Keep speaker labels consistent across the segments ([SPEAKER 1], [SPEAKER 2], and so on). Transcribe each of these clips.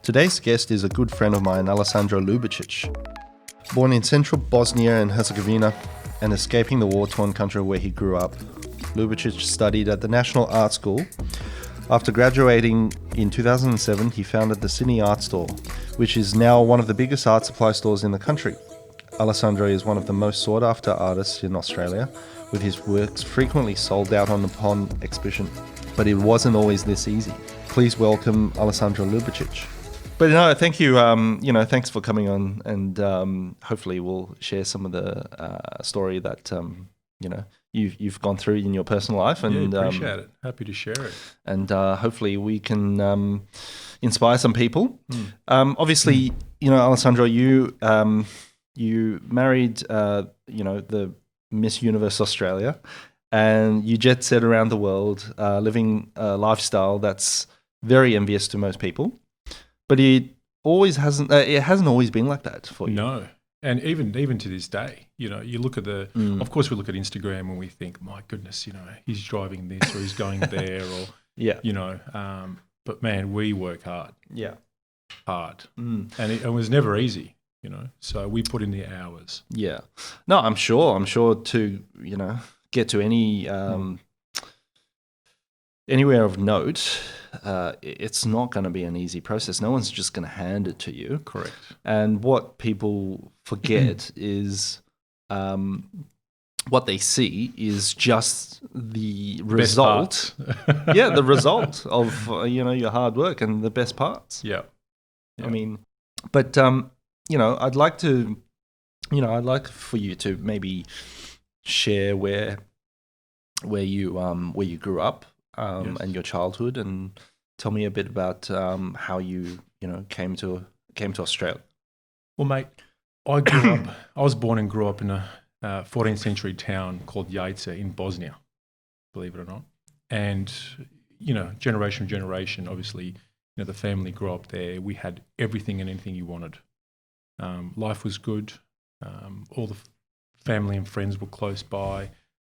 [SPEAKER 1] Today's guest is a good friend of mine, Alesandro Ljubicic. Born in central Bosnia and Herzegovina and escaping the war-torn country where he grew up, Ljubicic studied at the National Art School. After graduating in 2007, he founded the Sydney Art Store, which is now one of the biggest art supply stores in the country. Alessandro is one of the most sought-after artists in Australia, with his works frequently sold out upon exhibition. But it wasn't always this easy. Please welcome Alesandro Ljubicic. But no, thank you. Thanks for coming on, and hopefully we'll share some of the story that you've gone through in your personal life. And
[SPEAKER 2] appreciate it. Happy to share it.
[SPEAKER 1] And hopefully we can inspire some people. Obviously, Alessandro, you married the Miss Universe Australia, and you jet set around the world, living a lifestyle that's very envious to most people. But it hasn't always been like that for you.
[SPEAKER 2] No, and even to this day, you look at of course we look at Instagram and we think, my goodness, he's driving this or he's going there, or but man, we work hard.
[SPEAKER 1] Yeah,
[SPEAKER 2] hard, and it was never easy. So we put in the hours.
[SPEAKER 1] Yeah, no, I'm sure to get to any anywhere of note. It's not going to be an easy process. No one's just going to hand it to you.
[SPEAKER 2] Correct.
[SPEAKER 1] And what people forget is what they see is just the result. Yeah, the result of your hard work and the best parts.
[SPEAKER 2] Yeah.
[SPEAKER 1] I mean, but I'd like for you to maybe share where you grew up.
[SPEAKER 2] Yes.
[SPEAKER 1] And your childhood, and tell me a bit about how you came to Australia.
[SPEAKER 2] Well, mate, I was born and grew up in a 14th century town called Iwc in Bosnia, believe it or not. And generation to generation, obviously, the family grew up there. We had everything and anything you wanted. Life was good. All the family and friends were close by.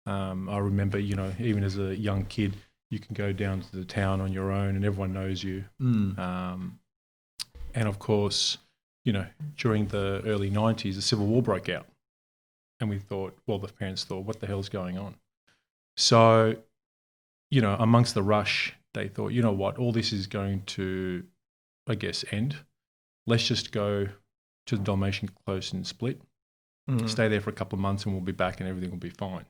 [SPEAKER 2] I remember, even as a young kid, you can go down to the town on your own and everyone knows you. And of course, during the early 90s, the Civil War broke out. And the parents thought, what the hell's going on? So, amongst the rush, they thought, what, all this is going to, I guess, end. Let's just go to the Dalmatian Close and split. Stay there for a couple of months and we'll be back and everything will be fine.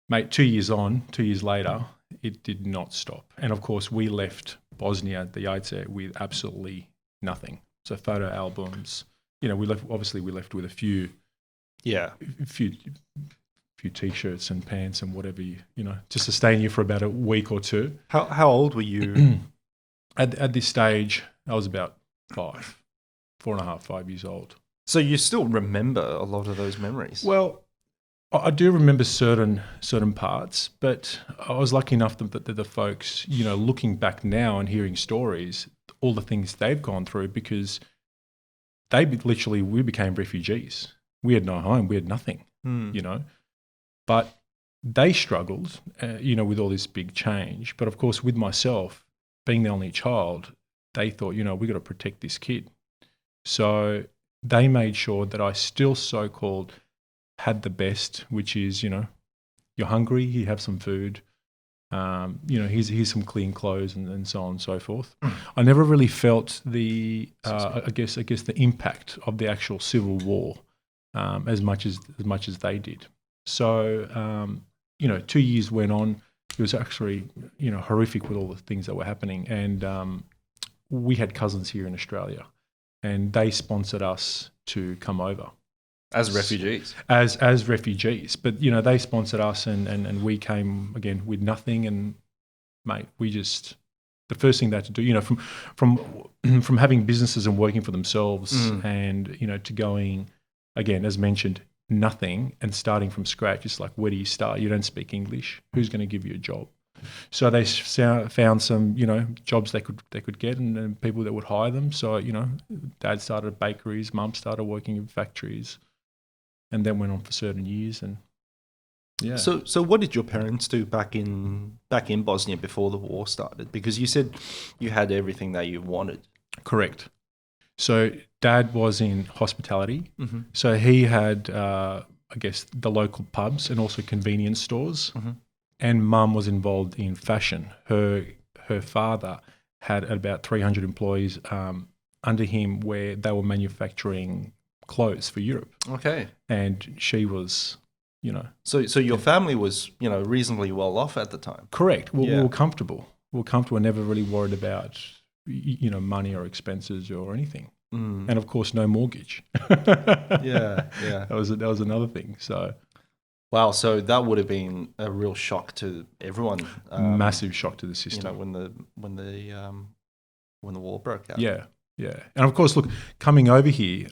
[SPEAKER 2] Mate, 2 years later, it did not stop. And of course, we left Bosnia, the Iwc, with absolutely nothing. So photo albums, we left with a few t-shirts and pants and whatever, to sustain you for about a week or two.
[SPEAKER 1] How old were you?
[SPEAKER 2] At this stage, I was about 5 years old.
[SPEAKER 1] So you still remember a lot of those memories?
[SPEAKER 2] Well, I do remember certain parts, but I was lucky enough that the folks, looking back now and hearing stories, all the things they've gone through, because we became refugees. We had no home, we had nothing, but they struggled, with all this big change. But of course, with myself, being the only child, they thought, we got to protect this kid. So they made sure that I still so-called had the best, which is, you're hungry, you have some food, here's some clean clothes and so on and so forth. I never really felt the impact of the actual Civil War as much as they did. So 2 years went on. It was actually horrific with all the things that were happening, and we had cousins here in Australia, and they sponsored us to come over.
[SPEAKER 1] As refugees?
[SPEAKER 2] As refugees. But, they sponsored us and we came, again, with nothing. And, mate, the first thing they had to do, from having businesses and working for themselves and, to going, again, as mentioned, nothing and starting from scratch. It's like, where do you start? You don't speak English. Who's going to give you a job? So they found some, jobs they could get and people that would hire them. So, Dad started at bakeries, Mum started working in factories. And then went on for certain years, and yeah.
[SPEAKER 1] So what did your parents do back in Bosnia before the war started? Because you said you had everything that you wanted.
[SPEAKER 2] Correct. So Dad was in hospitality.
[SPEAKER 1] Mm-hmm.
[SPEAKER 2] So he had, I guess, the local pubs and also convenience stores.
[SPEAKER 1] Mm-hmm.
[SPEAKER 2] And Mum was involved in fashion. Her father had about 300 employees under him where they were manufacturing clothes for Europe.
[SPEAKER 1] Okay.
[SPEAKER 2] And she was,
[SPEAKER 1] So your family was, reasonably well off at the time.
[SPEAKER 2] correct. We were comfortable. We were comfortable, never really worried about, money or expenses or anything.
[SPEAKER 1] Mm.
[SPEAKER 2] And of course, no mortgage.
[SPEAKER 1] Yeah.
[SPEAKER 2] That was another thing. So
[SPEAKER 1] Wow. So that would have been a real shock to everyone.
[SPEAKER 2] massive shock to the system.
[SPEAKER 1] When the war broke out.
[SPEAKER 2] Yeah. And of course, look, coming over here,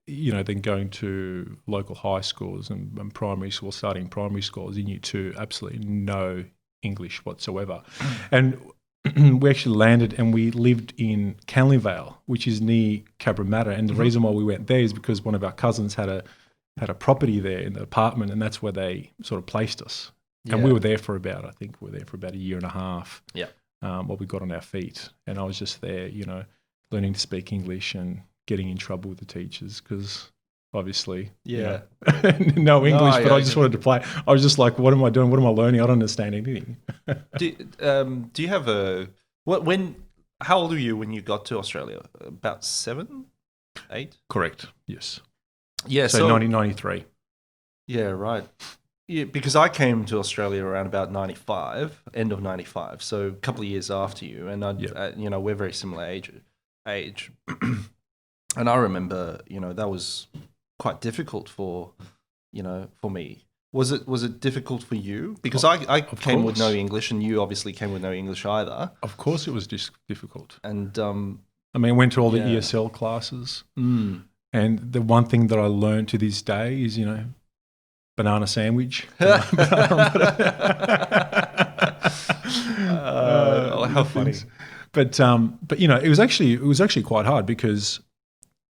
[SPEAKER 2] then going to local high schools and primary schools, starting primary schools, you knew to absolutely no English whatsoever. And we actually landed and we lived in Canley Vale, which is near Cabramatta. And the reason why we went there is because one of our cousins had a property there in the apartment, and that's where they sort of placed us. And we were there for about a year and a half.
[SPEAKER 1] Yeah.
[SPEAKER 2] While we got on our feet. And I was just there, learning to speak English and getting in trouble with the teachers because obviously, no English, but I just wanted to play. I was just like, what am I doing? What am I learning? I don't understand anything.
[SPEAKER 1] Do you have how old were you when you got to Australia? About 7, 8?
[SPEAKER 2] Correct. Yes.
[SPEAKER 1] Yeah.
[SPEAKER 2] So 1993.
[SPEAKER 1] Yeah, right. Yeah, because I came to Australia around about 95, end of 95, so a couple of years after you, and we're very similar age. And I remember, that was quite difficult for me. Was it difficult for you? Because I came with no English, and you obviously came with no English either.
[SPEAKER 2] Of course, it was difficult.
[SPEAKER 1] And
[SPEAKER 2] I went to all the ESL classes, and the one thing that I learned to this day is, banana sandwich.
[SPEAKER 1] How funny!
[SPEAKER 2] But it was actually quite hard because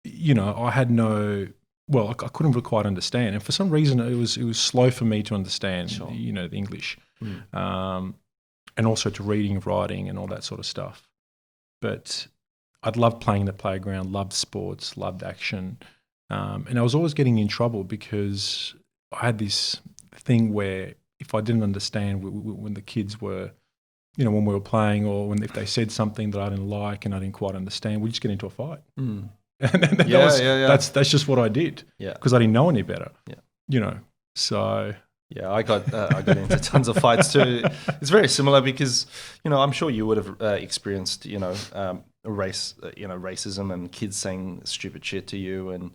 [SPEAKER 2] I had I couldn't really quite understand, and for some reason it was slow for me to understand the English, and also to reading, writing, and all that sort of stuff. But I'd loved playing the playground, loved sports, loved action, and I was always getting in trouble because I had this thing where if I didn't understand when the kids were, when we were playing, or if they said something that I didn't like and I didn't quite understand, we'd just get into a fight.
[SPEAKER 1] Mm.
[SPEAKER 2] And that's just what I did.
[SPEAKER 1] Yeah.
[SPEAKER 2] Because I didn't know any better.
[SPEAKER 1] Yeah.
[SPEAKER 2] So.
[SPEAKER 1] Yeah, I got into tons of fights too. It's very similar because, I'm sure you would have experienced, racism and kids saying stupid shit to you, and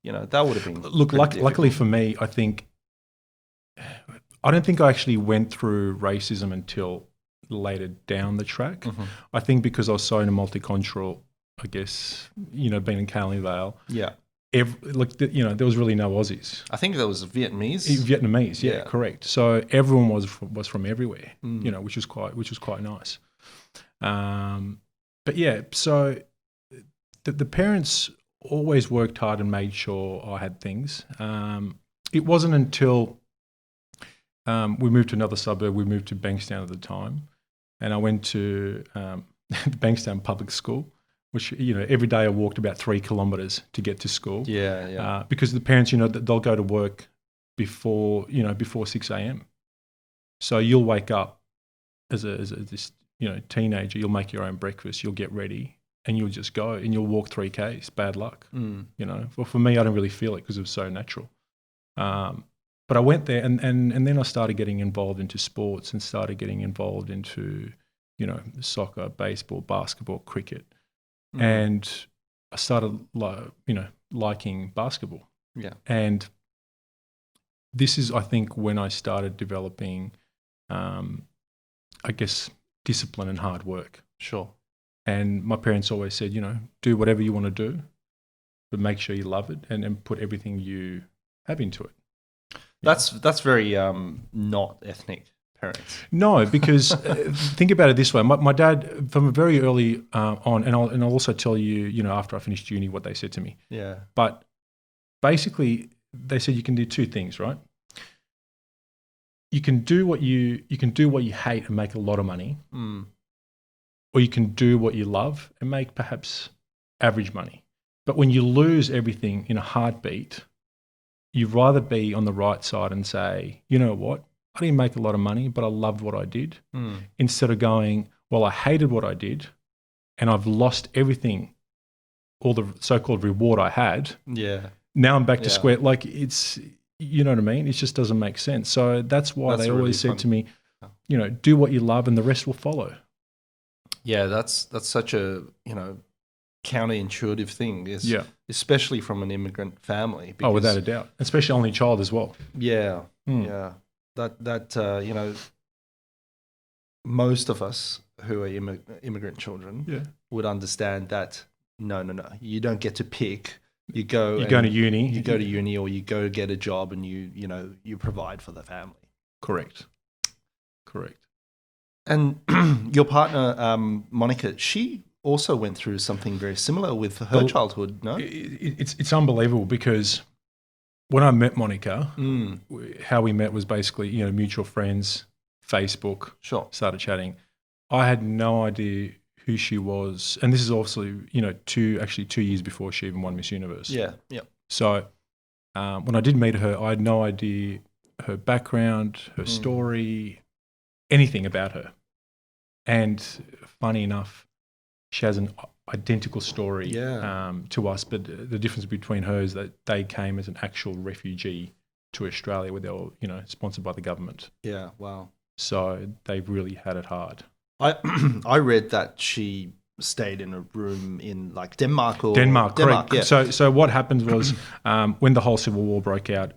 [SPEAKER 1] that would have been.
[SPEAKER 2] Look, luckily for me, I don't think I actually went through racism until later down the track.
[SPEAKER 1] Mm-hmm.
[SPEAKER 2] I think because I was so in a multicultural, I guess, being in Canley Vale.
[SPEAKER 1] Yeah.
[SPEAKER 2] There was really no Aussies.
[SPEAKER 1] I think there was Vietnamese.
[SPEAKER 2] Vietnamese, yeah, correct. So everyone was from everywhere, which was quite nice. But yeah, so the parents always worked hard and made sure I had things. It wasn't until we moved to another suburb. We moved to Bankstown at the time, and I went to the Bankstown public school, which every day I walked about 3 kilometres to get to school.
[SPEAKER 1] Yeah.
[SPEAKER 2] Because the parents, they'll go to work before 6 a.m. So you'll wake up as this teenager. You'll make your own breakfast. You'll get ready. And you'll just go and you'll walk 3Ks, bad luck. Well, for me, I don't really feel it because it was so natural. But I went there and then I started getting involved into sports and started getting involved into, soccer, baseball, basketball, cricket. And I started, liking basketball.
[SPEAKER 1] Yeah.
[SPEAKER 2] And this is, I think, when I started developing, I guess, discipline and hard work.
[SPEAKER 1] Sure.
[SPEAKER 2] And my parents always said, do whatever you want to do, but make sure you love it and put everything you have into it.
[SPEAKER 1] That's very not ethnic parents.
[SPEAKER 2] No, because think about it this way. My dad, from a very early on, and I'll also tell you, after I finished uni, what they said to me.
[SPEAKER 1] Yeah.
[SPEAKER 2] But basically, they said you can do 2 things, right? You can do what you hate and make a lot of money. or you can do what you love and make perhaps average money. But when you lose everything in a heartbeat, you'd rather be on the right side and say, you know what, I didn't make a lot of money, but I loved what I did, instead of going, well, I hated what I did and I've lost everything, all the so-called reward I had.
[SPEAKER 1] Yeah.
[SPEAKER 2] Now I'm back to square. Like, it's, you know what I mean? It just doesn't make sense. So that's why they always said to me, you know, do what you love and the rest will follow.
[SPEAKER 1] Yeah, that's such a, you know, counterintuitive thing, especially from an immigrant family.
[SPEAKER 2] Because, without a doubt, especially only child as well.
[SPEAKER 1] Yeah, yeah. That you know, most of us who are immigrant children would understand that. No, you don't get to pick. You go to uni. You go to uni, or you go get a job, and you provide for the family.
[SPEAKER 2] Correct.
[SPEAKER 1] And your partner, Monica, she also went through something very similar with her childhood, no?
[SPEAKER 2] It's unbelievable, because when I met Monica, how we met was basically, you know, mutual friends, Facebook, started chatting. I had no idea who she was. And this is also, you know, 2 years before she even won Miss Universe.
[SPEAKER 1] Yeah.
[SPEAKER 2] So when I did meet her, I had no idea her background, her story, anything about her. And funny enough, she has an identical story to us, but the difference between her is that they came as an actual refugee to Australia, where they were, you know, sponsored by the government.
[SPEAKER 1] Yeah, wow.
[SPEAKER 2] So they really had it hard.
[SPEAKER 1] I read that she stayed in a room in like Denmark,
[SPEAKER 2] correct.
[SPEAKER 1] Yeah.
[SPEAKER 2] So what happened was, when the whole Civil War broke out,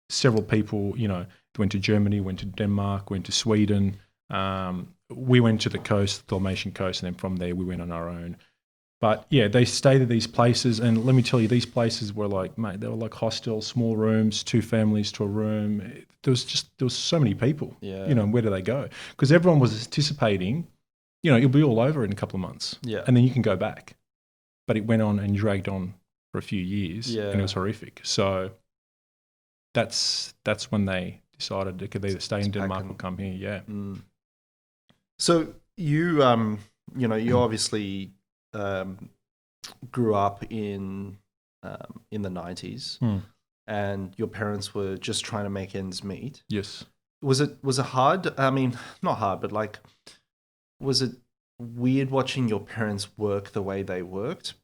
[SPEAKER 2] several people, you know, went to Germany, went to Denmark, went to Sweden. We went to the coast, the Dalmatian coast, and then from there we went on our own. But yeah, they stayed at these places, and let me tell you, these places were like, mate, they were like hostels, small rooms, 2 families to a room. There was so many people.
[SPEAKER 1] Yeah.
[SPEAKER 2] You know, where do they go? Because everyone was anticipating, you know, you'll be all over in a couple of months.
[SPEAKER 1] Yeah.
[SPEAKER 2] And then you can go back. But it went on and dragged on for a few years, and it was horrific. So that's when they decided they could either stay in Denmark or come here. Yeah.
[SPEAKER 1] So you you know, you obviously grew up in the 90s, and your parents were just trying to make ends meet.
[SPEAKER 2] Yes.
[SPEAKER 1] Was it hard? I mean, not hard, but like, was it weird watching your parents work the way they worked,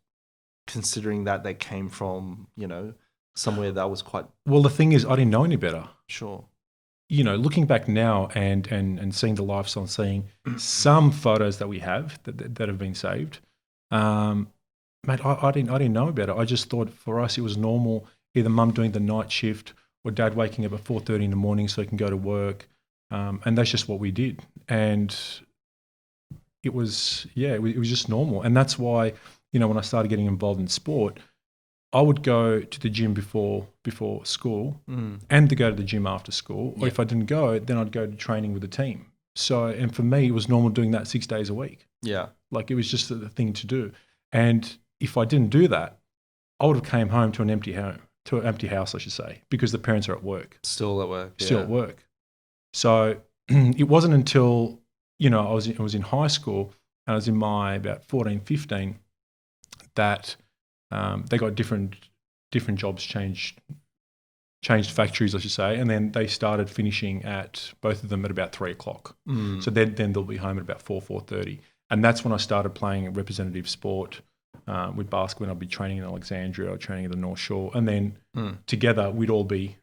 [SPEAKER 1] considering that they came from, you know, somewhere that was quite...
[SPEAKER 2] Well, the thing is, I didn't know any better.
[SPEAKER 1] Sure.
[SPEAKER 2] You know, looking back now and seeing the lifestyle, seeing some photos that we have that have been saved, mate, I didn't know about it. I just thought for us it was normal, either mum doing the night shift or dad waking up at 4:30 in the morning so he can go to work, and that's just what we did. And it was just normal. And that's why, you know, when I started getting involved in sport, I would go to the gym before school and to go to the gym after school. Or if I didn't go, then I'd go to training with the team. So, and for me, it was normal doing that 6 days a week.
[SPEAKER 1] Yeah.
[SPEAKER 2] Like, it was just the thing to do. And if I didn't do that, I would have came home to an empty house, I should say, because the parents are at work.
[SPEAKER 1] Still at work.
[SPEAKER 2] Still at work. So it wasn't until, you know, I was in high school, and I was in my about 14, 15, that they got different jobs, changed factories, I should say, and then they started finishing at, both of them, at about 3 o'clock. So then they'll be home at about 4:30, and that's when I started playing a representative sport with basketball. And I'd be training in Alexandria or training at the North Shore, and then together we'd all be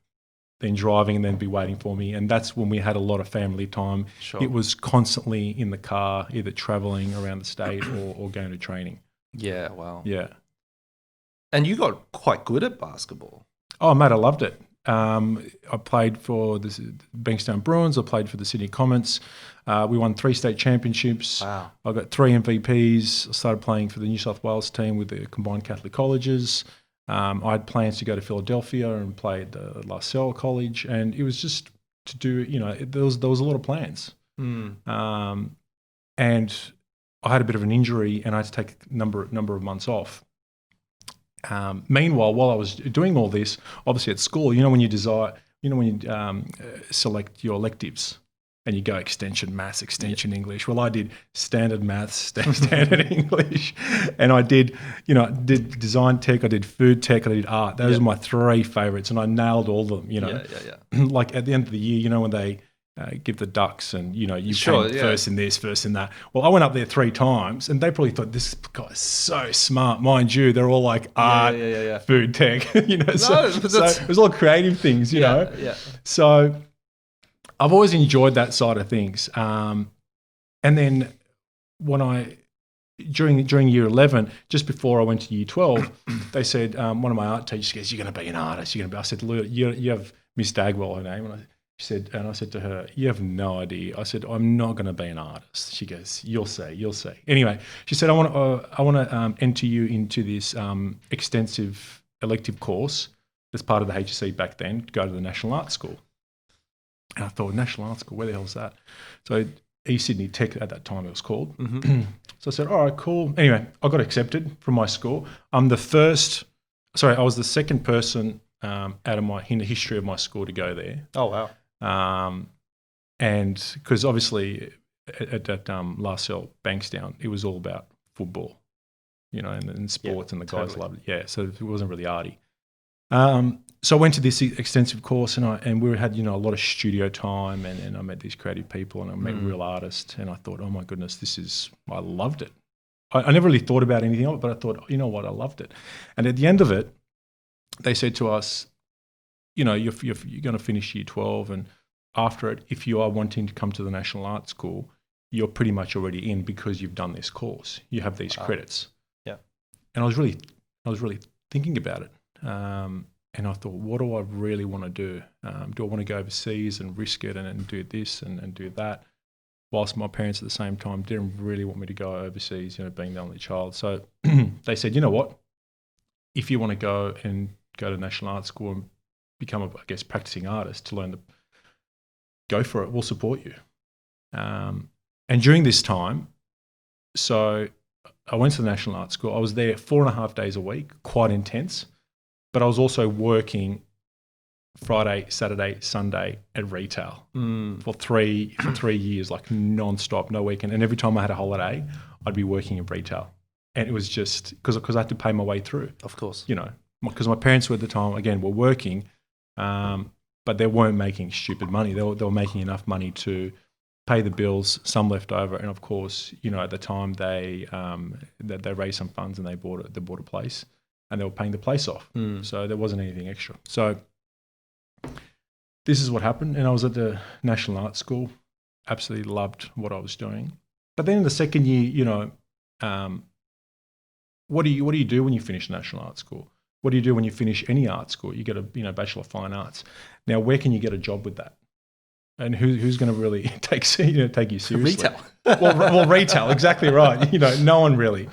[SPEAKER 2] then driving and then be waiting for me, and that's when we had a lot of family time.
[SPEAKER 1] Sure.
[SPEAKER 2] It was constantly in the car, either traveling around the state or going to training.
[SPEAKER 1] Yeah, wow.
[SPEAKER 2] Yeah.
[SPEAKER 1] And you got quite good at basketball.
[SPEAKER 2] Oh, mate, I loved it. I played for the Bankstown Bruins. I played for the Sydney Comets. We won 3 state championships.
[SPEAKER 1] Wow.
[SPEAKER 2] I got 3 MVPs. I started playing for the New South Wales team with the combined Catholic colleges. I had plans to go to Philadelphia and play at La Salle College, and it was just to do, you know, there was a lot of plans. And I had a bit of an injury, and I had to take a number of months off. Meanwhile, while I was doing all this, obviously at school, you know, when you select your electives, and you go extension maths, extension English. Well, I did standard maths, standard English, and I did, did design tech, I did food tech, I did art. Those are my three favorites, and I nailed all of them. Like at the end of the year, when they give the ducks and, you came first in this, first in that. Well, I went up there 3 times and they probably thought, this guy's so smart. Mind you, they're all like art, food tech, so it was all creative things, you know.
[SPEAKER 1] Yeah.
[SPEAKER 2] So I've always enjoyed that side of things. And then when during year 11, just before I went to year 12, they said, one of my art teachers goes, you're going to be an artist. I said, look, you have Miss Dagwell, her name. And I said to her, you have no idea. I said, I'm not going to be an artist. She goes, you'll see. Anyway, she said, I want to enter you into this extensive elective course that's part of the HSC back then, to go to the National Art School. And I thought, National Art School, where the hell is that? So East Sydney Tech at that time it was called. Mm-hmm. So I said, all right, cool. Anyway, I got accepted from my school. I was the second person in the history of my school to go there.
[SPEAKER 1] Oh, wow.
[SPEAKER 2] And because obviously at La Salle Bankstown, it was all about football, and sports, and the guys loved it. Yeah, so it wasn't really arty. So I went to this extensive course, and we had a lot of studio time, and I met these creative people, and I met real artists, and I thought, oh my goodness, I loved it. I never really thought about anything of it, but I thought, you know what, I loved it. And at the end of it, they said to us, you're going to finish year 12, and after it, if you are wanting to come to the National Art School, you're pretty much already in because you've done this course. You have these credits.
[SPEAKER 1] Yeah.
[SPEAKER 2] And I was really thinking about it. And I thought, what do I really want to do? Do I want to go overseas and risk it and do this and do that? Whilst my parents at the same time didn't really want me to go overseas, being the only child. So they said, you know what? If you want to go to National Art School and become a, practicing artist to learn go for it. We'll support you. And during this time, so I went to the National Art School. I was there 4.5 days a week, quite intense, but I was also working Friday, Saturday, Sunday at retail for 3 years, like non-stop, no weekend. And every time I had a holiday, I'd be working in retail. And it was just because I had to pay my way through.
[SPEAKER 1] Of course.
[SPEAKER 2] Because my parents were at the time, again, were working, but they weren't making stupid money. They were making enough money to pay the bills, some left over, and of course, at the time they raised some funds and they bought a place, and they were paying the place off. So there wasn't anything extra. So this is what happened, and I was at the National Art School. Absolutely loved what I was doing. But then in the second year, what do you do when you finish National Art School? What do you do when you finish any art school? You get a Bachelor of Fine Arts. Now, where can you get a job with that? And who's going to really take you seriously?
[SPEAKER 1] Retail.
[SPEAKER 2] well, retail, exactly right. No one really.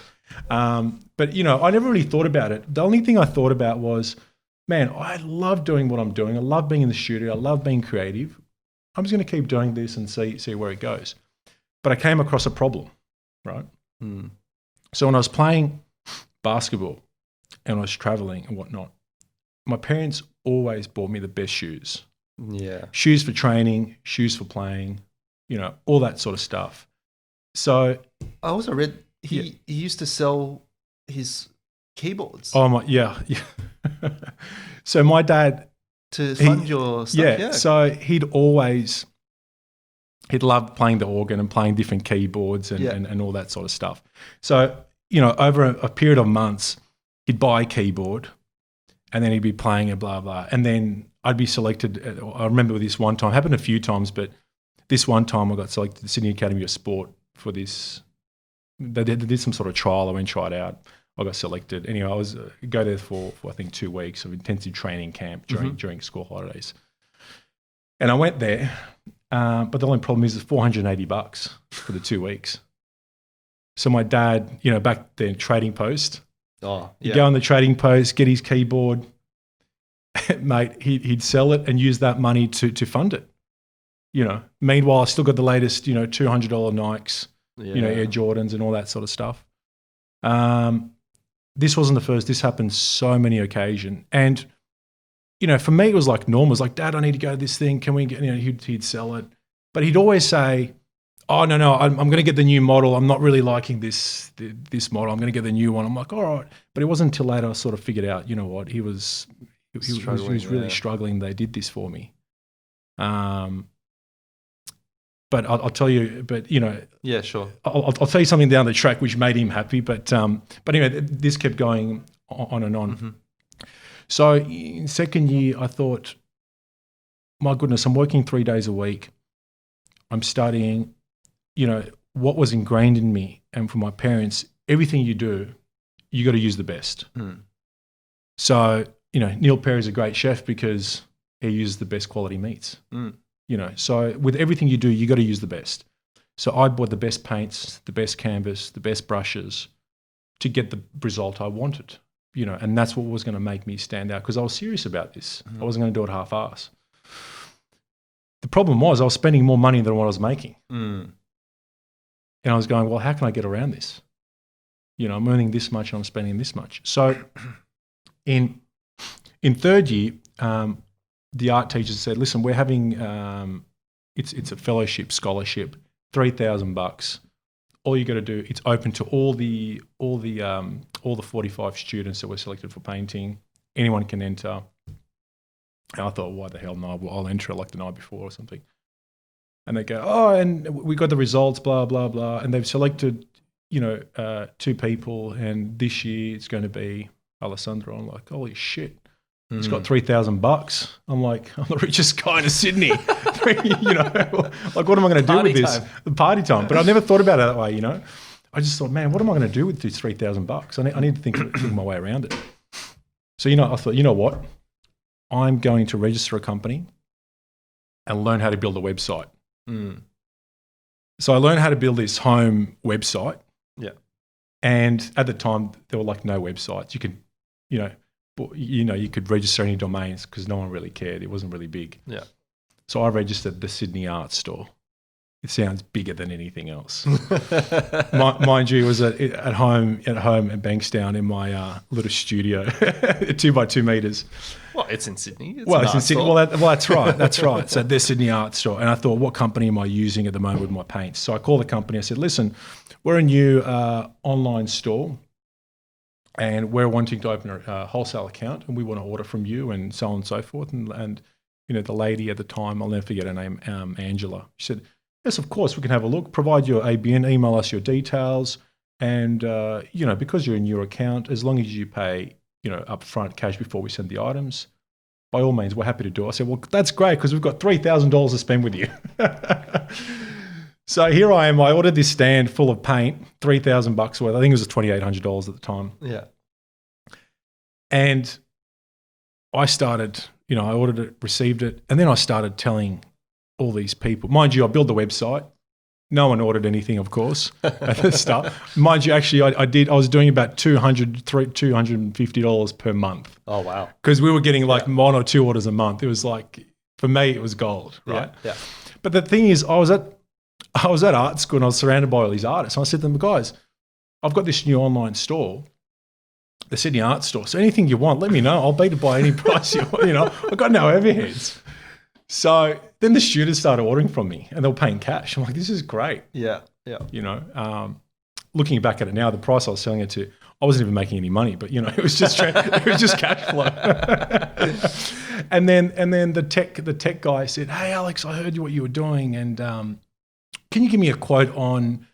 [SPEAKER 2] But I never really thought about it. The only thing I thought about was, man, I love doing what I'm doing. I love being in the studio. I love being creative. I'm just going to keep doing this and see where it goes. But I came across a problem, right? So when I was playing basketball and I was traveling and whatnot, my parents always bought me the best shoes.
[SPEAKER 1] Yeah.
[SPEAKER 2] Shoes for training, shoes for playing, all that sort of stuff. So
[SPEAKER 1] I also read he used to sell his keyboards.
[SPEAKER 2] Oh my, yeah. So my dad,
[SPEAKER 1] to fund your stuff. Yeah.
[SPEAKER 2] So he'd loved playing the organ and playing different keyboards and all that sort of stuff. So, over a period of months, he'd buy a keyboard and then he'd be playing it, blah, blah. And then I'd be selected. I remember this one time, happened a few times, but this one time I got selected to the Sydney Academy of Sport for this. They did some sort of trial. I went and tried out. I got selected. Anyway, I was go there for I think 2 weeks of intensive training camp during school holidays. And I went there, but the only problem is it's $480 for the 2 weeks. So my dad, back then, trading post.
[SPEAKER 1] Oh, yeah.
[SPEAKER 2] He'd go on the trading post, get his keyboard, mate. He'd sell it and use that money to fund it. Meanwhile, I still got the latest, $200 Nikes, Air Jordans and all that sort of stuff. This wasn't the first. This happened so many occasions. And, for me, it was like normal. It was like, Dad, I need to go to this thing. Can we get, he'd sell it. But he'd always say, oh, no, I'm going to get the new model. I'm not really liking this model. I'm going to get the new one. I'm like, all right. But it wasn't until later I sort of figured out, you know what, he was really struggling. They did this for me. But I'll tell you,
[SPEAKER 1] Yeah, sure.
[SPEAKER 2] I'll tell you something down the track which made him happy. But anyway, this kept going on and on. Mm-hmm. So in second year, I thought, my goodness, I'm working 3 days a week. I'm studying, what was ingrained in me and from my parents, everything you do, you got to use the best. Mm. So, Neil Perry's a great chef because he uses the best quality meats. Mm. So with everything you do, you got to use the best. So I bought the best paints, the best canvas, the best brushes to get the result I wanted, and that's what was going to make me stand out because I was serious about this. Mm. I wasn't going to do it half-ass. The problem was I was spending more money than what I was making. Mm. And I was going, well, how can I get around this? I'm earning this much and I'm spending this much. So in third year, the art teachers said, listen, we're having, it's a fellowship, scholarship, $3,000. All you got to do, it's open to all the 45 students that were selected for painting. Anyone can enter. And I thought, why the hell no? I'll enter like the night before or something. And they go, oh, and we got the results, blah, blah, blah. And they've selected, 2 people. And this year it's going to be Alessandro. I'm like, holy shit. It's got $3,000. I'm like, I'm the richest guy in Sydney. Like, what am I going to do with this? The party time. But I never thought about it that way, I just thought, man, what am I going to do with this $3,000? I need to think my way around it. So, I thought, you know what? I'm going to register a company and learn how to build a website. Mm. So I learned how to build this home website. Yeah. And at the time, there were like no websites. You could, you could register any domains because no one really cared. It wasn't really big. Yeah. So I registered the Sydney Art Store. It sounds bigger than anything else. Mind you, it was at home at Bankstown in my little studio, 2 by 2 meters.
[SPEAKER 1] Well, it's in Sydney.
[SPEAKER 2] It's in Sydney. Well, that's right. That's right. So the Sydney Art Store. And I thought, what company am I using at the moment with my paints? So I called the company. I said, listen, we're a new online store and we're wanting to open a wholesale account and we want to order from you and so on and so forth. And the lady at the time, I'll never forget her name, Angela. She said, yes, of course, we can have a look. Provide your ABN, email us your details. And, because you're in your account, as long as you pay, upfront cash before we send the items, by all means, we're happy to do it. I said, well, that's great because we've got $3,000 to spend with you. So here I am. I ordered this stand full of paint, $3,000 worth. I think it was $2,800 at the time. Yeah. And I started, I ordered it, received it, and then I started telling all these people. Mind you, I built the website. No one ordered anything, of course, at the start. Mind you, actually, I was doing about $250 per month.
[SPEAKER 1] Oh, wow.
[SPEAKER 2] Because we were getting like 1 or 2 orders a month. It was like, for me, it was gold, right?
[SPEAKER 1] Yeah.
[SPEAKER 2] But the thing is, I was at art school and I was surrounded by all these artists. And I said to them, guys, I've got this new online store, the Sydney Art Store. So anything you want, let me know. I'll beat it by any price you want. I've got no overheads. So then the students started ordering from me and they were paying cash. I'm like, this is great.
[SPEAKER 1] Yeah.
[SPEAKER 2] Looking back at it now, the price I was selling it to, I wasn't even making any money, but it was just it was just cash flow. and then the tech guy said, hey Alex, I heard what you were doing, and can you give me a quote on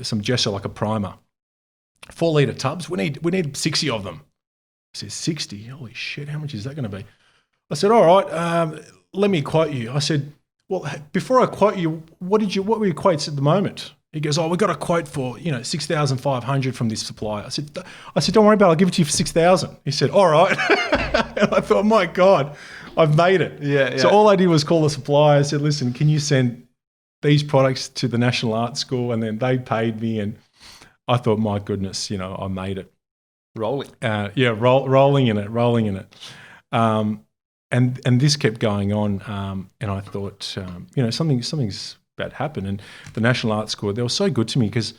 [SPEAKER 2] some gesso like a primer, 4 litre tubs? We need 60 of them. I said 60. Holy shit! How much is that going to be? I said, all right. Let me quote you. I said, well, before I quote you, what were your quotes at the moment? He goes, oh, we got a quote for, 6,500 from this supplier. I said, don't worry about it. I'll give it to you for 6,000. He said, all right. And I thought, my God, I've made it. Yeah. So all I did was call the supplier. I said, listen, can you send these products to the National Art School? And then they paid me. And I thought, my goodness, I made it.
[SPEAKER 1] Rolling.
[SPEAKER 2] Rolling in it. And this kept going on, and I thought, something's about to happen. And the National Art School, they were so good to me because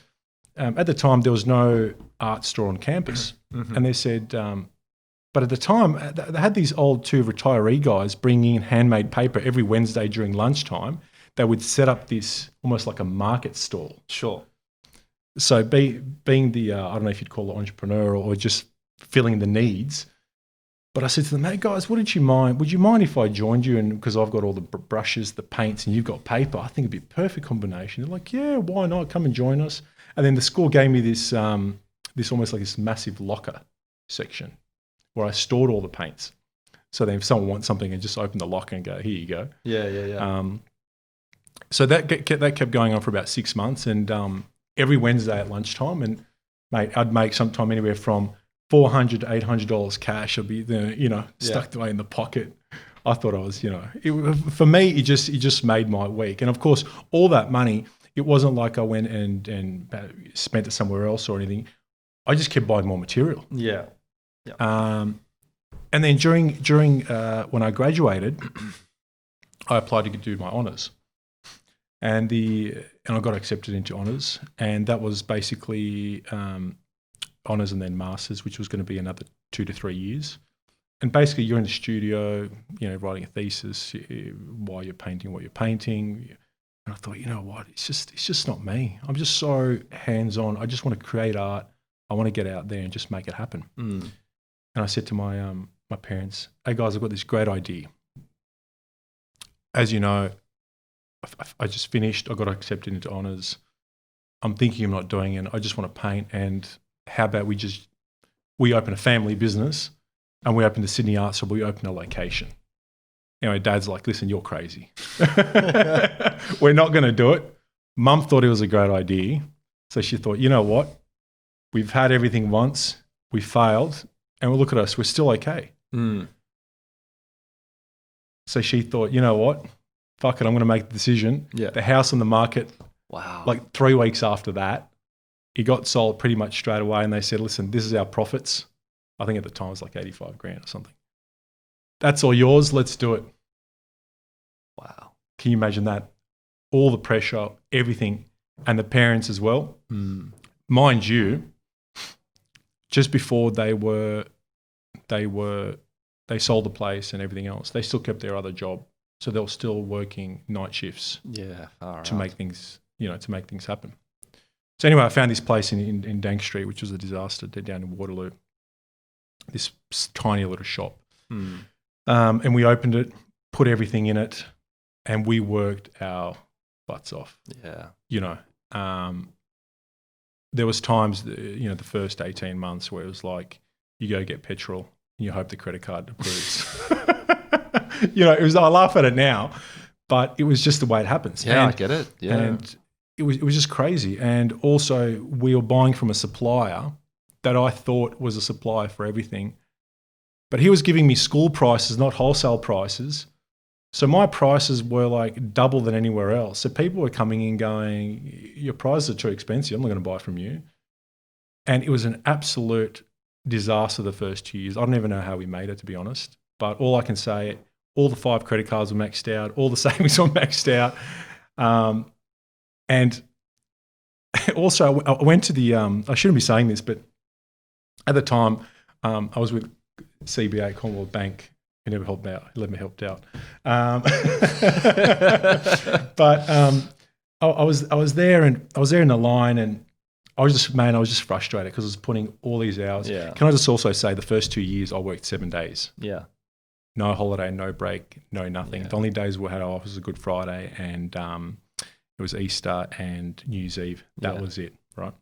[SPEAKER 2] at the time there was no art store on campus, mm-hmm. and they said, but at the time they had these old 2 retiree guys bringing in handmade paper every Wednesday during lunchtime. they would set up this almost like a market stall.
[SPEAKER 1] Sure.
[SPEAKER 2] So being the, I don't know if you'd call it entrepreneur or just filling the needs. But I said to them, hey guys, would you mind if I joined you? And because I've got all the brushes, the paints, and you've got paper, I think it'd be a perfect combination. They're like, yeah, why not? Come and join us. And then the school gave me this almost like this massive locker section where I stored all the paints. So then if someone wants something, I just open the locker and go, here you go.
[SPEAKER 1] Yeah.
[SPEAKER 2] So that kept going on for about 6 months, and every Wednesday at lunchtime, and mate, I'd make sometime anywhere from $400 to $800 cash. I'd be stuck away in the pocket. I thought I was, for me, it just made my week. And of course, all that money, it wasn't like I went and spent it somewhere else or anything. I just kept buying more material.
[SPEAKER 1] Yeah.
[SPEAKER 2] And then during when I graduated, I applied to do my honours, and I got accepted into honours, and that was basically honours and then masters, which was going to be another 2 to 3 years. And basically, you're in the studio, writing a thesis while you're painting what you're painting. And I thought, you know what, it's just not me. I'm just so hands-on. I just want to create art. I want to get out there and just make it happen. And I said to my my parents, hey guys, I've got this great idea. As you know, I just finished. I got accepted into honours. I'm thinking of not doing it. I just want to paint. And how about we open a family business, and we open the Sydney Art, so we open a location. Anyway, Dad's like, listen, you're crazy. We're not going to do it. Mum thought it was a great idea. So she thought, you know what? We've had everything once. We failed. And well, look at us. We're still okay. So she thought, you know what? Fuck it. I'm going to make the decision.
[SPEAKER 1] Yeah.
[SPEAKER 2] The house on the market.
[SPEAKER 1] Wow.
[SPEAKER 2] Like 3 weeks after that, it got sold pretty much straight away. And they said, listen, this is our profits. I think at the time it was like 85 grand or something. That's all yours. Let's do it.
[SPEAKER 1] Wow.
[SPEAKER 2] Can you imagine that? All the pressure, everything, and the parents as well. Mind you, just before they sold the place and everything else, they still kept their other job. So they were still working night shifts to make things, to make things happen. So anyway, I found this place in Dank Street, which was a disaster, down in Waterloo. This tiny little shop. And we opened it, put everything in it, and we worked our butts off.
[SPEAKER 1] Yeah.
[SPEAKER 2] There was times, the first 18 months where it was like, you go get petrol and you hope the credit card approves. I laugh at it now, but it was just the way it happens.
[SPEAKER 1] Yeah, I get it. Yeah.
[SPEAKER 2] And it was just crazy. And also we were buying from a supplier that I thought was a supplier for everything. But he was giving me school prices, not wholesale prices. So my prices were like double than anywhere else. So people were coming in going, your prices are too expensive. I'm not going to buy from you. And it was an absolute disaster the first 2 years. I don't even know how we made it, to be honest. But all I can say, all the 5 credit cards were maxed out. All the savings were maxed out. And also I went to the, I shouldn't be saying this, but at the time I was with CBA, Commonwealth Bank. He never helped out. He let me help out. But I was there, and I was there in the line, and I was just frustrated because I was putting all these hours.
[SPEAKER 1] Yeah.
[SPEAKER 2] Can I just also say the first 2 years I worked 7 days.
[SPEAKER 1] Yeah.
[SPEAKER 2] No holiday, no break, no nothing.
[SPEAKER 1] Yeah.
[SPEAKER 2] The only days we had off was a Good Friday, and it was Easter and New Year's Eve. That was it, right?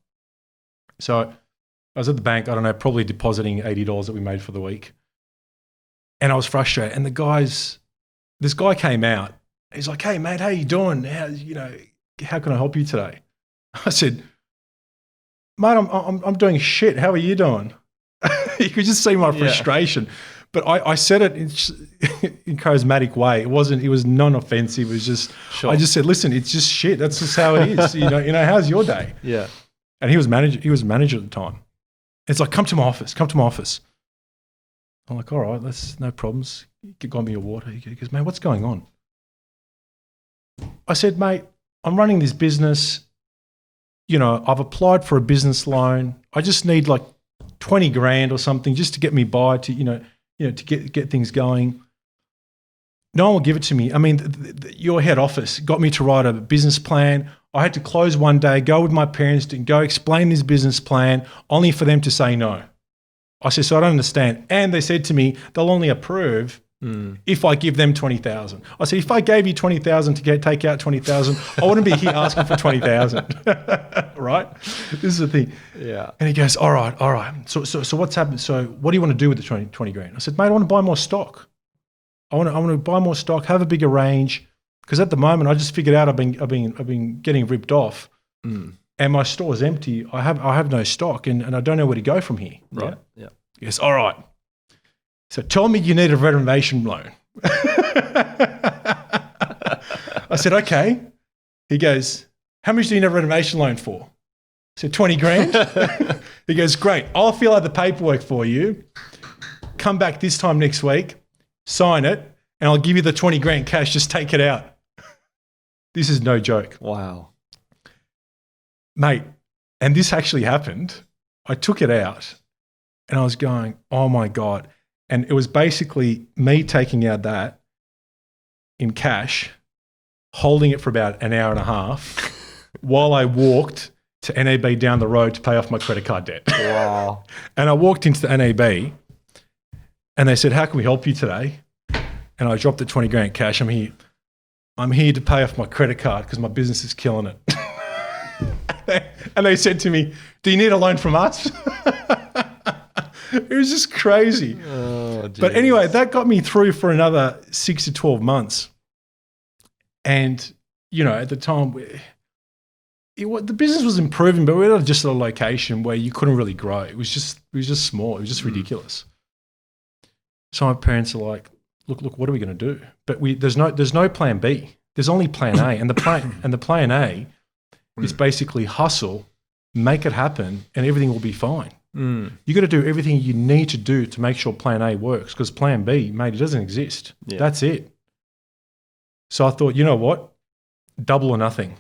[SPEAKER 2] So I was at the bank, I don't know, probably depositing $80 that we made for the week. And I was frustrated. And this guy came out. He's like, hey, mate, how you doing? How can I help you today? I said, mate, I'm doing shit. How are you doing? You could just see my frustration. Yeah. But I said it in a charismatic way. It was non-offensive. It was just, sure. I just said, listen, it's just shit. That's just how it is. How's your day?
[SPEAKER 1] Yeah.
[SPEAKER 2] And he was manager at the time. It's like, come to my office. I'm like, all right, no problems. He got me a water. He goes, mate, what's going on? I said, mate, I'm running this business. I've applied for a business loan. I just need like 20 grand or something just to get me by to, to get things going. no one will give it to me. I mean, your head office got me to write a business plan. I had to close one day, go with my parents and go explain this business plan only for them to say no. I said, so I don't understand. And they said to me, they'll only approve if I give them 20,000. I said, if I gave you 20,000 to take out 20,000, I wouldn't be here asking for 20,000. Right? This is the thing.
[SPEAKER 3] Yeah.
[SPEAKER 2] And he goes, all right. So what's happened? So what do you want to do with the 20 grand? I said, mate, I want to buy more stock. I want to buy more stock, have a bigger range. Because at the moment, I just figured out I've been getting ripped off, and my store is empty. I have no stock, and I don't know where to go from here. Right?
[SPEAKER 3] Yeah.
[SPEAKER 2] He goes, all right. So tell me you need a renovation loan. I said, okay. He goes, how much do you need a renovation loan for? I said, 20 grand. He goes, great. I'll fill out the paperwork for you. Come back this time next week, sign it, and I'll give you the 20 grand cash. Just take it out. This is no joke.
[SPEAKER 3] Wow.
[SPEAKER 2] Mate, and this actually happened. I took it out and I was going, oh my God. And it was basically me taking out that in cash, holding it for about an hour and a half while I walked to NAB down the road to pay off my credit card debt.
[SPEAKER 3] Wow.
[SPEAKER 2] And I walked into the NAB and they said, how can we help you today? And I dropped the 20 grand cash. I'm here to pay off my credit card because my business is killing it. And they said to me, do you need a loan from us? It was just crazy.
[SPEAKER 3] Oh,
[SPEAKER 2] but anyway, that got me through for another 6 to 12 months. And, at the time, the business was improving, but we were just at a location where you couldn't really grow. It was just small. It was just ridiculous. So my parents are like, look, what are we going to do? But there's no plan B. There's only plan A. And the plan A is basically hustle, make it happen, and everything will be fine. You got to do everything you need to do to make sure plan A works, because plan B, mate, it doesn't exist. Yeah. That's it. So I thought, you know what? Double or nothing.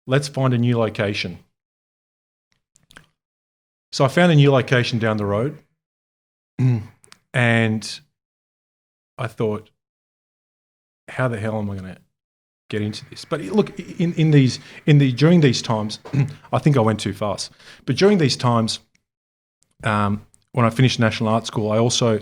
[SPEAKER 2] Let's find a new location. So I found a new location down the road, and I thought, how the hell am I going to get into this? But look, during these times, I think I went too fast. But during these times, when I finished National Art School, I also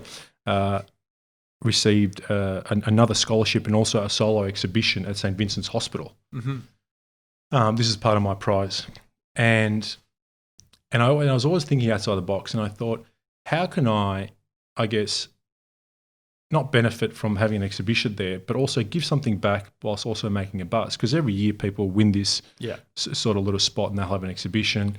[SPEAKER 2] received another scholarship and also a solo exhibition at St. Vincent's Hospital. Mm-hmm. This is part of my prize. And I was always thinking outside the box, and I thought, how can I guess, not benefit from having an exhibition there, but also give something back whilst also making a buzz? Because every year people win this sort of little spot and they'll have an exhibition,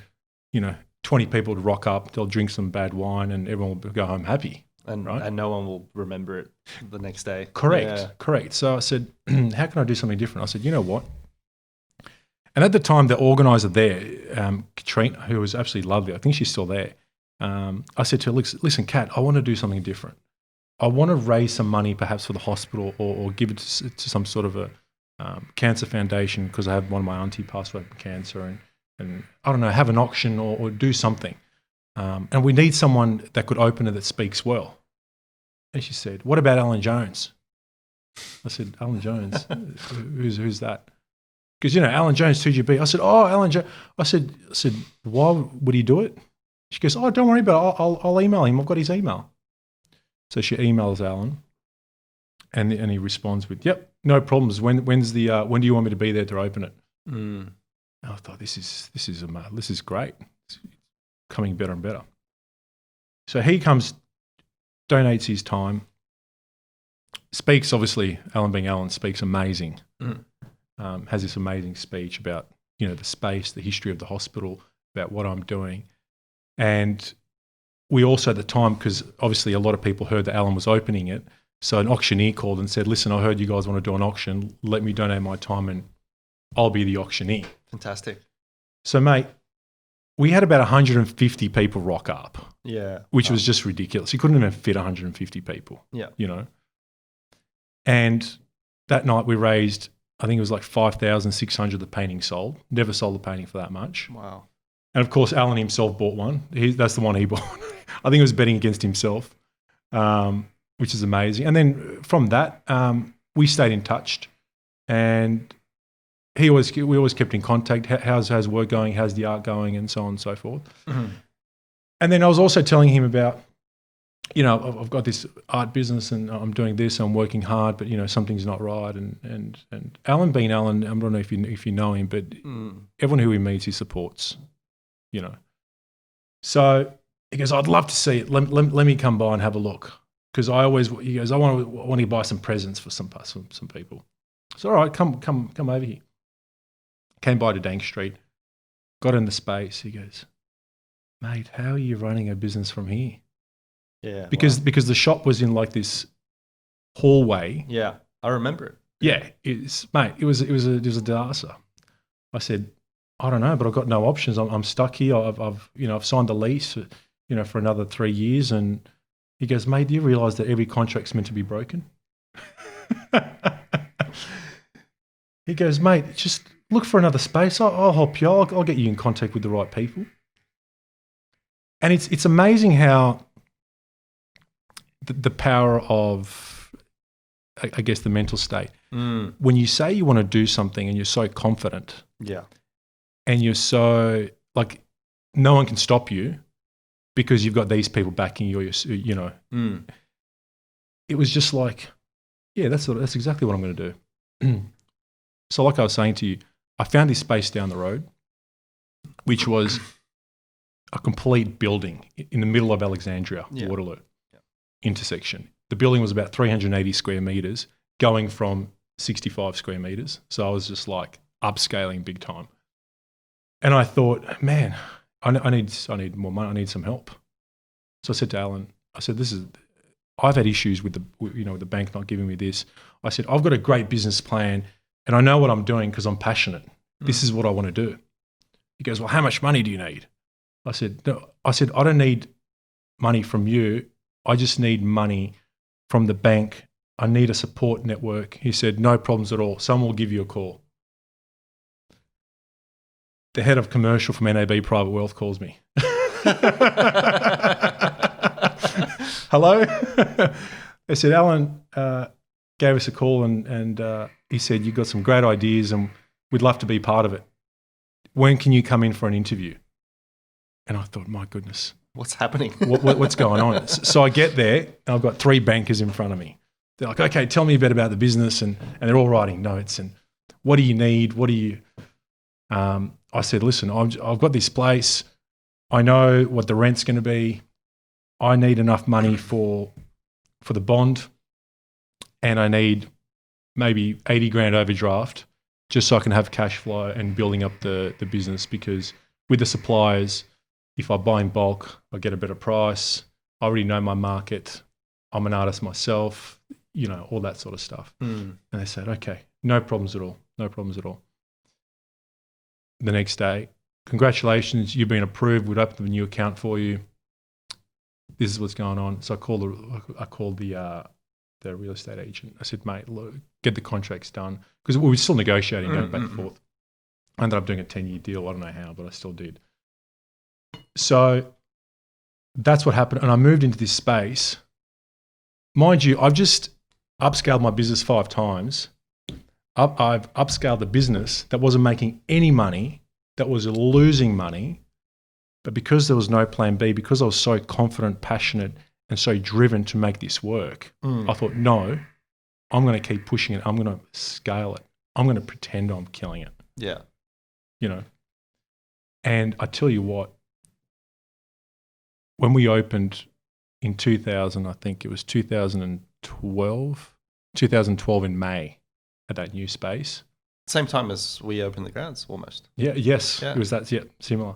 [SPEAKER 2] 20 people would rock up, they'll drink some bad wine and everyone will go home happy.
[SPEAKER 3] And no one will remember it the next day.
[SPEAKER 2] Correct. So I said, how can I do something different? I said, you know what? And at the time, the organizer there, Katrina, who was absolutely lovely, I think she's still there, I said to her, listen, Kat, I want to do something different. I want to raise some money perhaps for the hospital or give it to some sort of a cancer foundation, because I have one of my auntie passed away from cancer, and I don't know, have an auction or do something. And we need someone that could open it that speaks well. And she said, what about Alan Jones? I said, Alan Jones? Who's that? Because, Alan Jones, 2GB. I said, oh, Alan Jones. I said, why would he do it? She goes, oh, don't worry about it. I'll email him. I've got his email. So she emails Alan, and he responds with, yep, no problems. When do you want me to be there to open it? I thought, this is great. It's coming better and better. So he comes, donates his time, speaks, obviously, Alan being Alan, speaks amazing. Has this amazing speech about, the space, the history of the hospital, about what I'm doing. And we also at the time, because obviously a lot of people heard that Alan was opening it, so an auctioneer called and said, listen, I heard you guys want to do an auction. Let me donate my time and I'll be the auctioneer.
[SPEAKER 3] Fantastic.
[SPEAKER 2] So, mate, we had about 150 people rock up.
[SPEAKER 3] Yeah.
[SPEAKER 2] Which was just ridiculous. You couldn't even fit 150 people.
[SPEAKER 3] Yeah.
[SPEAKER 2] And that night we raised, I think it was like 5,600 the painting sold. Never sold the painting for that much.
[SPEAKER 3] Wow.
[SPEAKER 2] And of course, Alan himself bought one. That's the one he bought. I think he was betting against himself, which is amazing. And then from that, we stayed in touch, and we always kept in contact. How's work going? How's the art going? And so on and so forth.
[SPEAKER 3] Mhm.
[SPEAKER 2] And then I was also telling him about, I've got this art business and I'm doing this. I'm working hard, but something's not right. And Alan being Alan, I don't know if you know him, but everyone who he meets, he supports. So he goes, I'd love to see it. Let me come by and have a look, because he goes, I want to buy some presents for some people. So all right, come over here. Came by to Dank Street, got in the space. He goes, mate, how are you running a business from here?
[SPEAKER 3] Yeah.
[SPEAKER 2] Because the shop was in like this hallway.
[SPEAKER 3] Yeah, I remember it.
[SPEAKER 2] Yeah, it was a disaster. I said, I don't know, but I've got no options. I'm stuck here. I've signed a lease, for another 3 years. And he goes, mate, do you realise that every contract's meant to be broken? He goes, mate, just look for another space. I'll help you. I'll get you in contact with the right people. And it's amazing how the power of, I guess, the mental state. When you say you want to do something and you're so confident, and you're so like, no one can stop you because you've got these people backing you. It was just like, yeah, that's exactly what I'm going to do. So, like I was saying to you, I found this space down the road, which was a complete building in the middle of Alexandria, Waterloo intersection. The building was about 380 square meters, going from 65 square meters. So I was just like upscaling big time. And I thought, man, I need more money. I need some help. So I said to Alan, I've had issues with the bank not giving me this. I said, I've got a great business plan and I know what I'm doing because I'm passionate. This is what I want to do. He goes, well, how much money do you need? I said, no. I don't need money from you. I just need money from the bank. I need a support network. He said, no problems at all. Someone will give you a call. The head of commercial from NAB Private Wealth calls me. Hello? They said, Alan gave us a call and he said, you've got some great ideas and we'd love to be part of it. When can you come in for an interview? And I thought, my goodness.
[SPEAKER 3] What's happening?
[SPEAKER 2] What's going on? So I get there and I've got 3 bankers in front of me. They're like, okay, tell me a bit about the business. And they're all writing notes. And what do you need? What do you... I said, listen, I've got this place. I know what the rent's going to be. I need enough money for the bond, and I need maybe 80 grand overdraft just so I can have cash flow and building up the business, because with the suppliers, if I buy in bulk, I get a better price. I already know my market. I'm an artist myself, all that sort of stuff. And they said, okay, no problems at all. No problems at all. The next day, congratulations, you've been approved. We'd open a new account for you. This is what's going on. So I called the real estate agent. I said, mate, look, get the contracts done, because we were still negotiating, going back and forth. I ended up doing a 10-year deal. I don't know how, but I still did. So that's what happened. And I moved into this space. Mind you, I've just upscaled my business 5 times. I've upscaled the business that wasn't making any money, that was losing money. But because there was no plan B, because I was so confident, passionate, and so driven to make this work, I thought, no, I'm going to keep pushing it. I'm going to scale it. I'm going to pretend I'm killing it.
[SPEAKER 3] Yeah.
[SPEAKER 2] And I tell you what, when we opened in 2000, I think it was 2012 in May at that new space.
[SPEAKER 3] Same time as we opened the grounds, almost.
[SPEAKER 2] Yeah, yes. Yeah. It was that, similar.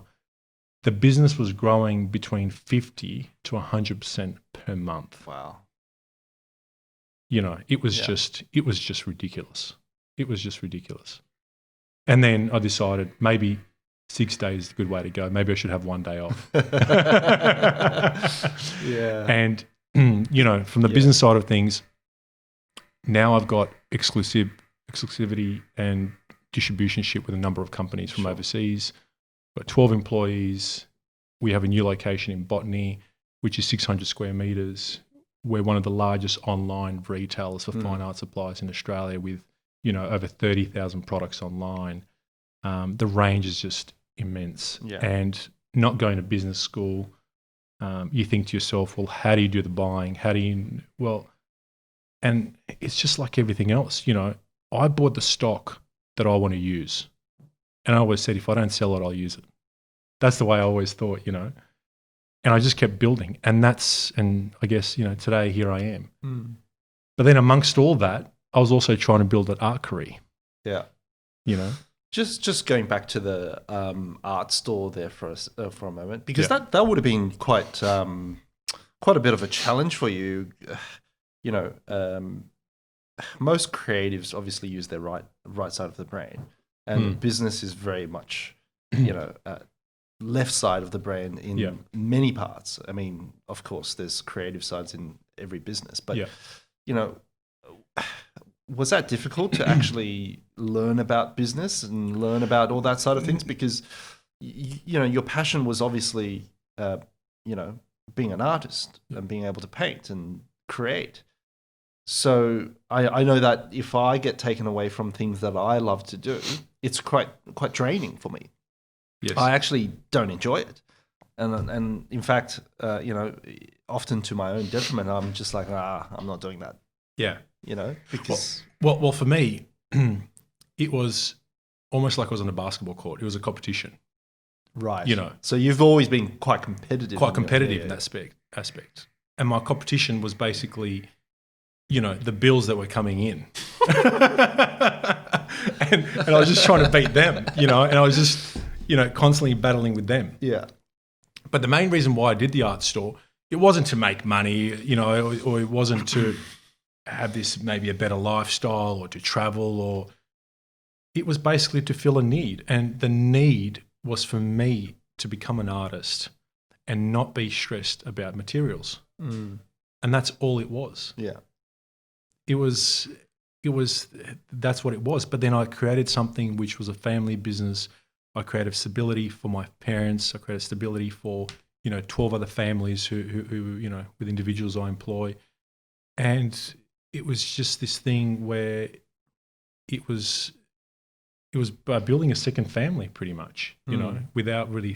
[SPEAKER 2] The business was growing between 50 to 100% per month.
[SPEAKER 3] Wow.
[SPEAKER 2] It was just ridiculous. It was just ridiculous. And then I decided maybe 6 days is a good way to go. Maybe I should have 1 day off.
[SPEAKER 3] Yeah.
[SPEAKER 2] And, from the business side of things, now I've got exclusivity and distributionship with a number of companies from overseas. Got 12 employees. We have a new location in Botany, which is 600 square meters. we're one of the largest online retailers for fine art supplies in Australia with, over 30,000 products online. The range is just immense.
[SPEAKER 3] Yeah.
[SPEAKER 2] And not going to business school, you think to yourself, well, how do you do the buying? And it's just like everything else. I bought the stock that I want to use. And I always said, if I don't sell it, I'll use it. That's the way I always thought, And I just kept building. And I guess, today here I am.
[SPEAKER 3] Mm.
[SPEAKER 2] But then amongst all that, I was also trying to build an art career.
[SPEAKER 3] Yeah. Just going back to the art store there for a moment, because that would have been quite a bit of a challenge for you. Most creatives obviously use their right side of the brain, and business is very much left side of the brain in many parts. I mean, of course, there's creative sides in every business, but was that difficult to actually learn about business and learn about all that side of things? Because, your passion was obviously, being an artist and being able to paint and create. So I know that if I get taken away from things that I love to do, it's quite draining for me.
[SPEAKER 2] Yes.
[SPEAKER 3] I actually don't enjoy it. And in fact, often to my own detriment, I'm just like, I'm not doing that.
[SPEAKER 2] Yeah.
[SPEAKER 3] Because
[SPEAKER 2] well, for me, it was almost like I was on a basketball court. It was a competition,
[SPEAKER 3] right? So you've always been quite competitive.
[SPEAKER 2] In that aspect, and my competition was basically, the bills that were coming in, and I was just trying to beat them, and I was just, constantly battling with them.
[SPEAKER 3] Yeah.
[SPEAKER 2] But the main reason why I did the art store, it wasn't to make money, or it wasn't to have this maybe a better lifestyle or to travel, or it was basically to fill a need. And the need was for me to become an artist and not be stressed about materials. And that's all it was.
[SPEAKER 3] Yeah.
[SPEAKER 2] It was that's what it was. But then I created something which was a family business. I created stability for my parents. I created stability for 12 other families who with individuals I employ. And it was just this thing where it was building a second family, pretty much, without really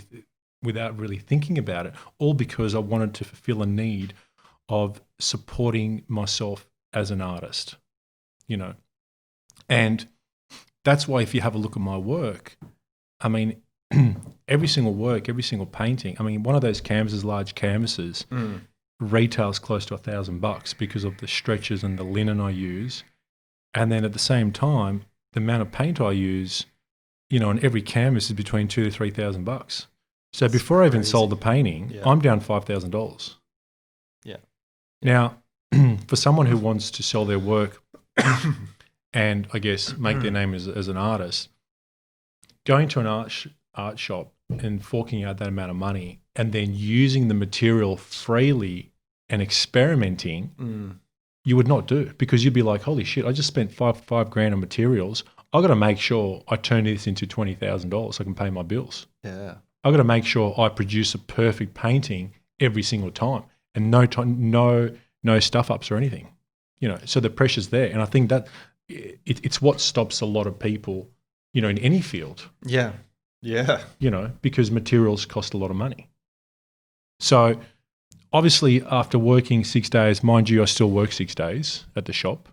[SPEAKER 2] thinking about it, all because I wanted to fulfill a need of supporting myself as an artist, and that's why if you have a look at my work, I mean, every single work, every single painting, I mean, one of those canvases, large canvases, retails close to $1,000 because of the stretches and the linen I use. And then at the same time, the amount of paint I use, on every canvas is between $2,000 to $3,000. So before I even sold the painting, I'm down $5,000.
[SPEAKER 3] Yeah.
[SPEAKER 2] Now, for someone who wants to sell their work and I guess make their name as an artist, going to an art shop and forking out that amount of money and then using the material freely and experimenting, you would not do, because you'd be like, holy shit, I just spent five grand on materials. I got to make sure I turn this into $20,000 so I can pay my bills.
[SPEAKER 3] Yeah.
[SPEAKER 2] I got to make sure I produce a perfect painting every single time, and no stuff ups or anything. So the pressure's there, and I think that it's what stops a lot of people, in any field.
[SPEAKER 3] Yeah. Yeah.
[SPEAKER 2] Because materials cost a lot of money. So obviously after working 6 days, mind you, I still work 6 days at the shop.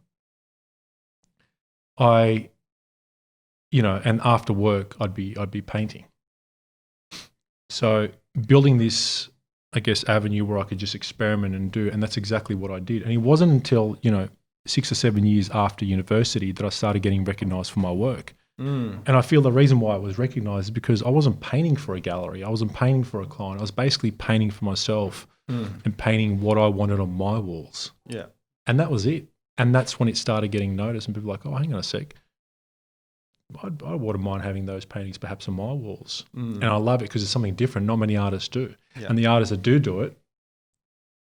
[SPEAKER 2] And after work, I'd be painting. So building this, I guess, avenue where I could just experiment and do, and that's exactly what I did. And it wasn't until, 6 or 7 years after university that I started getting recognized for my work. And I feel the reason why I was recognized is because I wasn't painting for a gallery. I wasn't painting for a client. I was basically painting for myself and painting what I wanted on my walls.
[SPEAKER 3] Yeah.
[SPEAKER 2] And that was it. And that's when it started getting noticed, and people were like, oh, hang on a sec. I wouldn't mind having those paintings perhaps on my walls. And I love it because it's something different. Not many artists do. Yeah. And the artists that do it,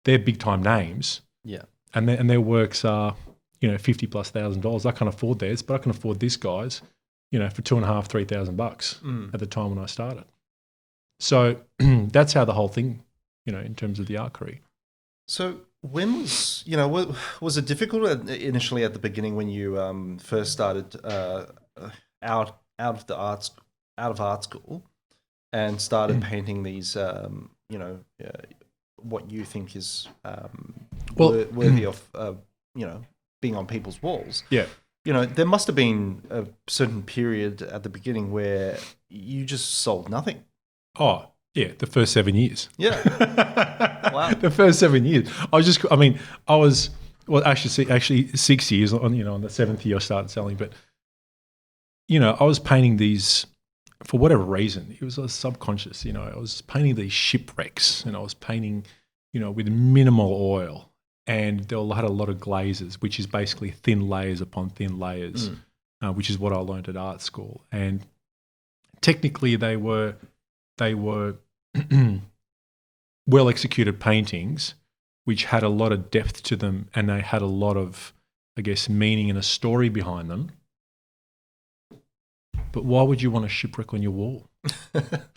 [SPEAKER 2] they're big time names.
[SPEAKER 3] Yeah.
[SPEAKER 2] And their works are, $50,000+. I can't afford theirs, but I can afford this guy's, for $2,500, $3,000 at the time when I started. So that's how the whole thing, in terms of the art career.
[SPEAKER 3] So When was was it difficult initially at the beginning when you first started out of art school and started painting these what you think is worthy of being on people's walls?
[SPEAKER 2] Yeah.
[SPEAKER 3] There must have been a certain period at the beginning where you just sold nothing.
[SPEAKER 2] Oh, yeah, the first 7 years.
[SPEAKER 3] Yeah. Wow.
[SPEAKER 2] The first 7 years. Actually 6 years on the seventh year I started selling, but I was painting these for whatever reason. It was subconscious, I was painting these shipwrecks, and I was painting, with minimal oil, and they had a lot of glazes, which is basically thin layers upon thin layers, which is what I learned at art school. And technically they were well executed paintings which had a lot of depth to them, and they had a lot of, I guess, meaning and a story behind them. But why would you want a shipwreck on your wall?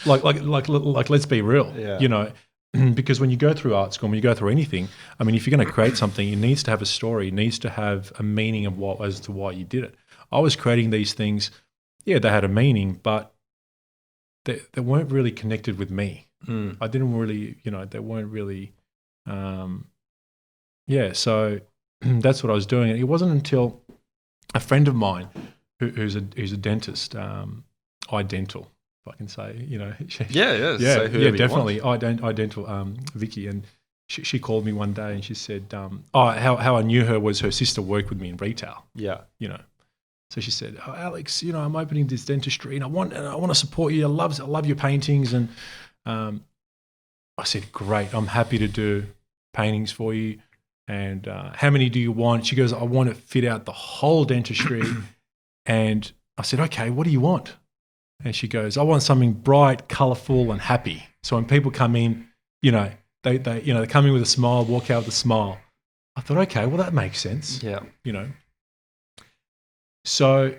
[SPEAKER 2] like let's be real.
[SPEAKER 3] Yeah.
[SPEAKER 2] Because when you go through art school, when you go through anything, if you're going to create something, it needs to have a story, it needs to have a meaning as to why you did it. I was creating these things, yeah, they had a meaning, but they weren't really connected with me. I didn't really, they weren't really, so that's what I was doing. It wasn't until a friend of mine who's a dentist, iDental, if I can say,
[SPEAKER 3] definitely.
[SPEAKER 2] iDental, Vicky, and she called me one day and she said, how I knew her was her sister worked with me in retail.
[SPEAKER 3] Yeah.
[SPEAKER 2] So she said, "Oh, Alex, I'm opening this dentistry and I want to support you. I love your paintings." And I said, "Great, I'm happy to do paintings for you. And how many do you want?" She goes, "I want to fit out the whole dentistry." And I said, "Okay, what do you want?" And she goes, "I want something bright, colourful, and happy. So when people come in, they come in with a smile, walk out with a smile." I thought, okay, well, that makes sense.
[SPEAKER 3] Yeah.
[SPEAKER 2] So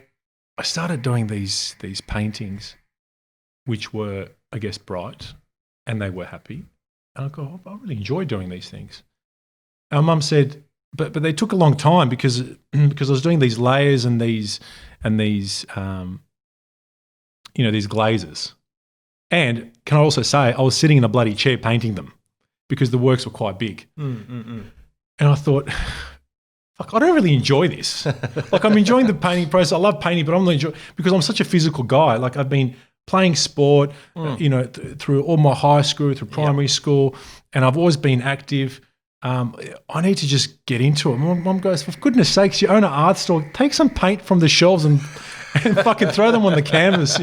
[SPEAKER 2] I started doing these paintings, which were, I guess, bright, and they were happy. And I go, I really enjoy doing these things. Our mum said, but they took a long time because I was doing these layers and these glazes. And can I also say, I was sitting in a bloody chair painting them because the works were quite big. And I thought, fuck, I don't really enjoy this. I'm enjoying the painting process. I love painting, but I'm not enjoying because I'm such a physical guy. I've been playing sport, through all my high school, through primary school, and I've always been active. I need to just get into it. Mum goes, for goodness sakes, you own an art store. Take some paint from the shelves and fucking throw them on the canvas,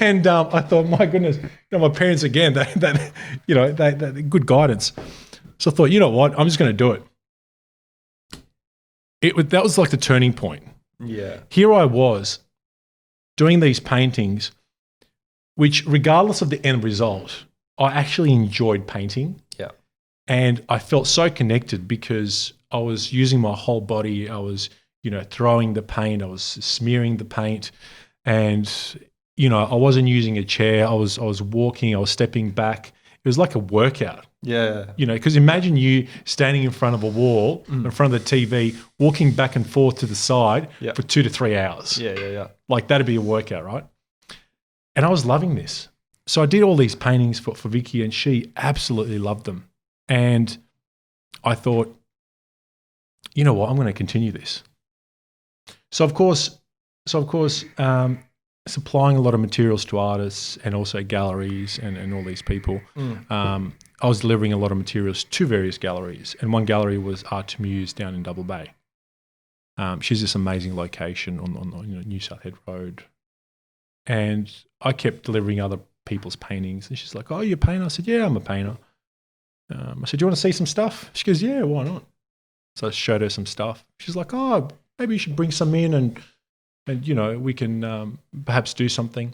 [SPEAKER 2] And I thought, my goodness, my parents again, they good guidance. So I thought, you know what, I'm just going to do it. That was like the turning point.
[SPEAKER 3] Yeah.
[SPEAKER 2] Here I was doing these paintings, which regardless of the end result, I actually enjoyed painting.
[SPEAKER 3] Yeah.
[SPEAKER 2] And I felt so connected because I was using my whole body. I was, throwing the paint. I was smearing the paint. And, I wasn't using a chair. I was walking. I was stepping back. It was like a workout.
[SPEAKER 3] Yeah.
[SPEAKER 2] Because imagine you standing in front of a wall, in front of the TV, walking back and forth to the side for 2 to 3 hours.
[SPEAKER 3] Yeah.
[SPEAKER 2] That'd be a workout, right? And I was loving this. So I did all these paintings for Vicky, and she absolutely loved them. And I thought, you know what, I'm going to continue this. So of course, supplying a lot of materials to artists and also galleries and all these people. I was delivering a lot of materials to various galleries, and one gallery was Art Muse down in Double Bay. She's this amazing location on New South Head Road, and I kept delivering other people's paintings. And she's like, "Oh, you're a painter?" I said, "Yeah, I'm a painter." I said, "Do you want to see some stuff?" She goes, "Yeah, why not?" So I showed her some stuff. She's like, "Oh, maybe you should bring some in and we can perhaps do something."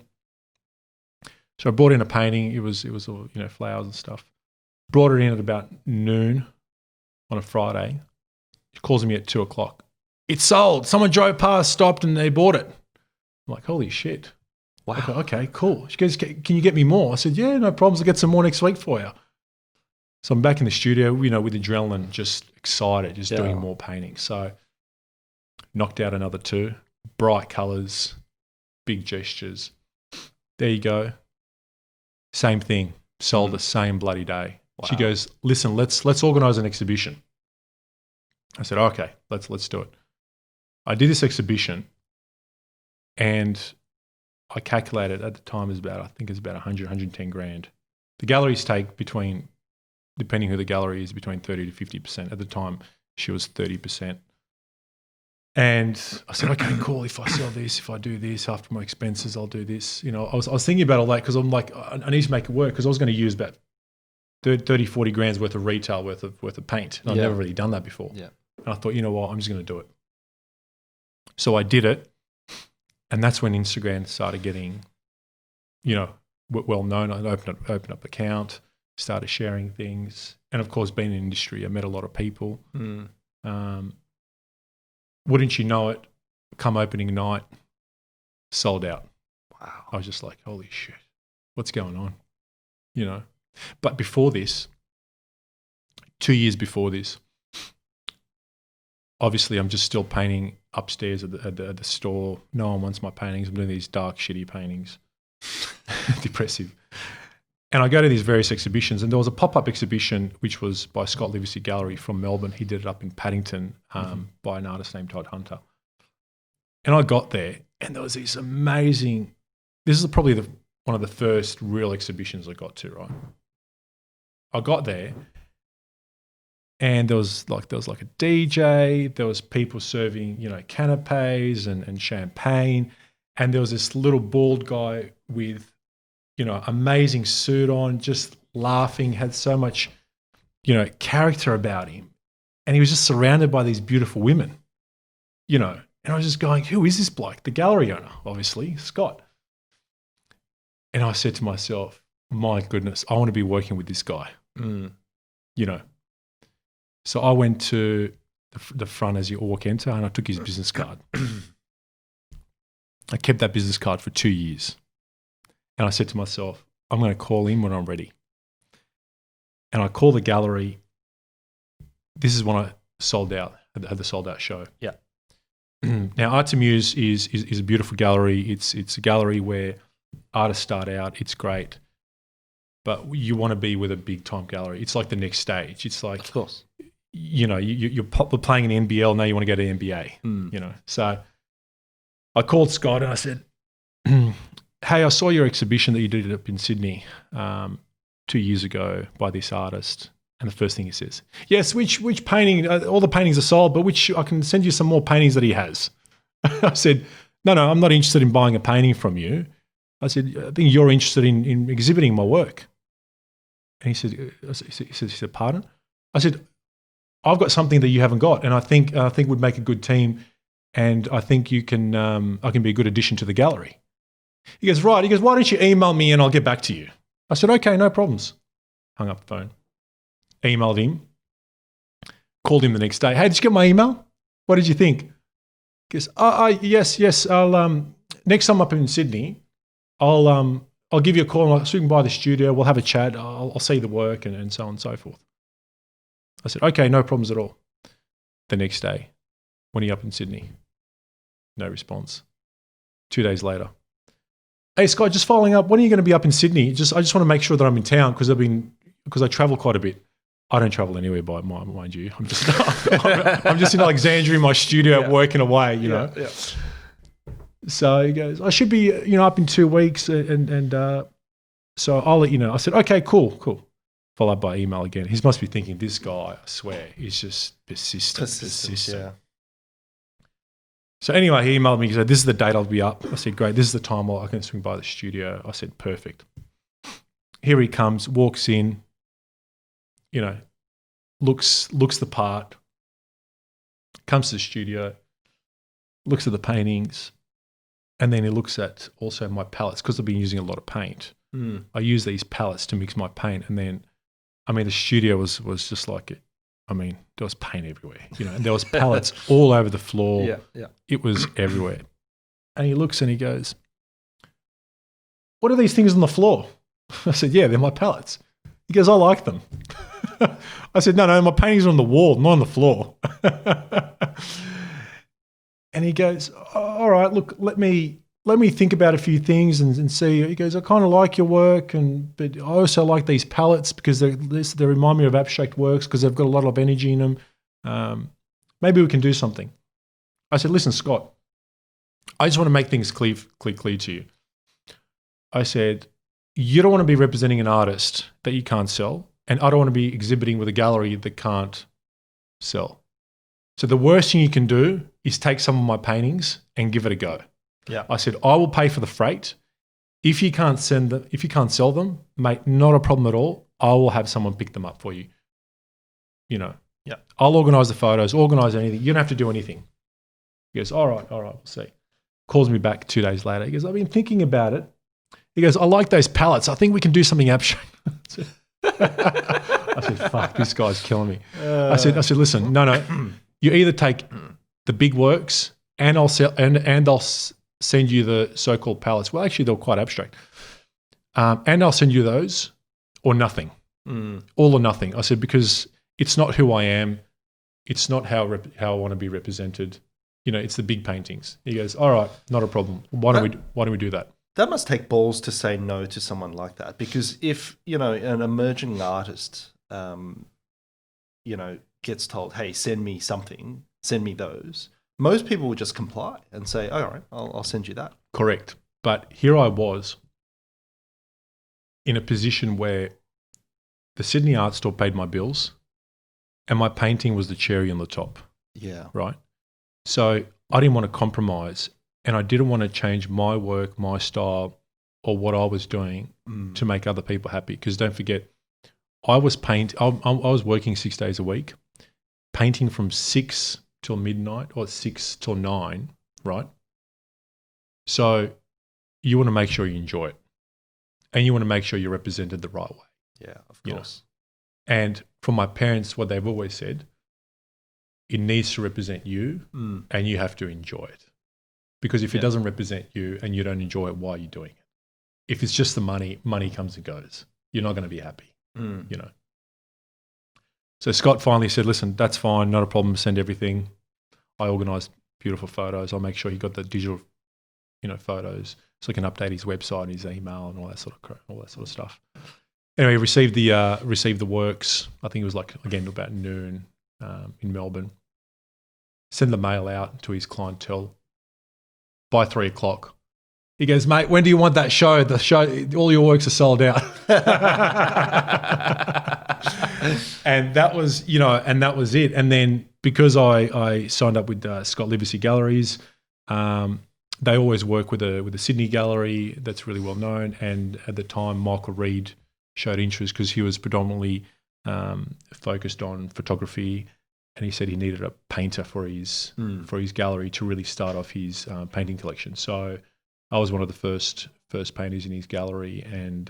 [SPEAKER 2] So I brought in a painting. It was all flowers and stuff. Brought it in at about noon on a Friday. She calls me at 2:00. "It's sold. Someone drove past, stopped, and they bought it." I'm like, "Holy shit!"
[SPEAKER 3] Wow.
[SPEAKER 2] Okay, cool. She goes, "Can you get me more?" I said, "Yeah, no problems. I'll get some more next week for you." So I'm back in the studio, with adrenaline, just excited, just doing more paintings. So knocked out another 2, bright colours, big gestures. There you go. Same thing, sold the same bloody day. Wow. She goes, listen, let's organise an exhibition. I said, okay, let's do it. I did this exhibition, and I calculated at the time it was I think it's about 100, 110 grand. The galleries take between, depending who the gallery is, between 30 to 50%. At the time, she was 30%. And I said, okay, cool. If I sell this, if I do this, after my expenses, I'll do this. I was thinking about all that because I'm like, I need to make it work because I was going to use about 30, 40 grand's worth of retail worth of paint. And I've never really done that before. Yeah. And I thought, you know what, I'm just going to do it. So I did it. And that's when Instagram started getting, well known. I opened up an account, started sharing things. And of course, being in the industry, I met a lot of people. Wouldn't you know it, come opening night, sold out. Wow. I was just like, holy shit, what's going on? But before this, 2 years before this, obviously I'm just still painting upstairs at the store. No one wants my paintings. I'm doing these dark, shitty paintings. Depressive. And I go to these various exhibitions, and there was a pop-up exhibition which was by Scott Livesey Gallery from Melbourne. He did it up in Paddington by an artist named Todd Hunter. And I got there, and there was these amazing. This is probably one of the first real exhibitions I got to. Right, I got there, and there was like a DJ. There was people serving canapes and champagne, and there was this little bald guy with amazing suit on, just laughing, had so much, character about him. And he was just surrounded by these beautiful women, and I was just going, who is this bloke? The gallery owner, obviously, Scott. And I said to myself, my goodness, I want to be working with this guy, So I went to the front as you walk into, and I took his business card. I kept that business card for 2 years. And I said to myself, I'm going to call him when I'm ready. And I called the gallery. This is when I sold out, had the sold out show.
[SPEAKER 3] Yeah.
[SPEAKER 2] Now, Art to Muse is a beautiful gallery. It's a gallery where artists start out. It's great. But you want to be with a big time gallery. It's like the next stage. It's like,
[SPEAKER 3] of course,
[SPEAKER 2] you're playing in the NBL. Now you want to go to the NBA, So I called Scott and I said, hey, I saw your exhibition that you did up in Sydney 2 years ago by this artist. And the first thing he says, yes, which painting, all the paintings are sold, but which I can send you some more paintings that he has. I said, no, I'm not interested in buying a painting from you. I said, I think you're interested in exhibiting my work. And he said, pardon? I said, I've got something that you haven't got, and I think would make a good team, and I think I can be a good addition to the gallery. He goes, right. He goes, why don't you email me and I'll get back to you? I said, okay, no problems. Hung up the phone. Emailed him. Called him the next day. Hey, did you get my email? What did you think? He goes, yes. I'll next time up in Sydney, I'll give you a call. So we can buy the studio. We'll have a chat. I'll see the work and so on and so forth. I said, okay, no problems at all. The next day, when he up in Sydney, no response. 2 days later. Hey, Scott, just following up, when are you going to be up in Sydney? I just want to make sure that I'm in town because I travel quite a bit. I don't travel anywhere, mind you. I'm just in Alexandria in my studio working away, know.
[SPEAKER 3] Yeah.
[SPEAKER 2] So he goes, I should be, up in 2 weeks, and so I'll let you know. I said, okay, cool. Followed up by email again. He must be thinking, this guy, I swear, is just persistent. Yeah. So anyway, he emailed me. He said, this is the date I'll be up. I said, great. This is the time I can swing by the studio. I said, perfect. Here he comes, walks in, looks the part, comes to the studio, looks at the paintings, and then he looks at also my palettes because I've been using a lot of paint. I use these palettes to mix my paint, and then, the studio was just like it. There was paint everywhere, and there was palettes all over the floor.
[SPEAKER 3] Yeah.
[SPEAKER 2] It was everywhere. And he looks and he goes, what are these things on the floor? I said, yeah, they're my palettes. He goes, I like them. I said, no, my paintings are on the wall, not on the floor. And he goes, all right, look, let me think about a few things and see. He goes, I kind of like your work, but I also like these palettes because they remind me of abstract works because they've got a lot of energy in them. Maybe we can do something. I said, listen, Scott, I just want to make things clear to you. I said, you don't want to be representing an artist that you can't sell, and I don't want to be exhibiting with a gallery that can't sell. So the worst thing you can do is take some of my paintings and give it a go.
[SPEAKER 3] Yeah.
[SPEAKER 2] I said, I will pay for the freight. If you can't sell them, mate, not a problem at all. I will have someone pick them up for you. You know.
[SPEAKER 3] Yeah.
[SPEAKER 2] I'll organise the photos, organise anything. You don't have to do anything. He goes, all right, we'll see. Calls me back 2 days later. He goes, I've been thinking about it. He goes, I like those palettes. I think we can do something abstract. I said, fuck, this guy's killing me. I said, listen, no. You either take the big works and I'll sell and I'll send you the so-called palettes. Well, actually, they're quite abstract. And I'll send you those or nothing. All or nothing. I said, because it's not who I am. It's not how I want to be represented. You know, it's the big paintings. He goes, all right, not a problem. Why don't we do that?
[SPEAKER 3] That must take balls to say no to someone like that, because if, you know, an emerging artist, you know, gets told, hey, send me something, send me those, most people would just comply and say, all right, I'll send you that.
[SPEAKER 2] Correct. But here I was in a position where the Sydney Art Store paid my bills and my painting was the cherry on the top.
[SPEAKER 3] Yeah.
[SPEAKER 2] Right? So I didn't want to compromise, and I didn't want to change my work, my style, or what I was doing to make other people happy. Because don't forget, I was working 6 days a week, painting from 6 till midnight or 6 till 9, right? So you want to make sure you enjoy it, and you want to make sure you're represented the right way.
[SPEAKER 3] Yeah, of course.
[SPEAKER 2] You know? And from my parents, what they've always said, it needs to represent you and you have to enjoy it. Because if it doesn't represent you and you don't enjoy it, why are you doing it? If it's just the money comes and goes. You're not going to be happy, you know. So Scott finally said, listen, that's fine, not a problem, send everything. I organised beautiful photos. I'll make sure he got the digital, you know, photos so he can update his website, his email and all that sort of stuff. Anyway, received the works. I think it was like, again, about noon in Melbourne. Send the mail out to his clientele. By 3 o'clock, he goes, mate, when do you want that show? The show, all your works are sold out. And that was, you know, and that was it. And then because I signed up with Scott Livici Galleries, they always work with a Sydney gallery that's really well known. And at the time, Michael Reed showed interest because he was predominantly focused on photography. And he said he needed a painter for his gallery to really start off his painting collection. So I was one of the first painters in his gallery, and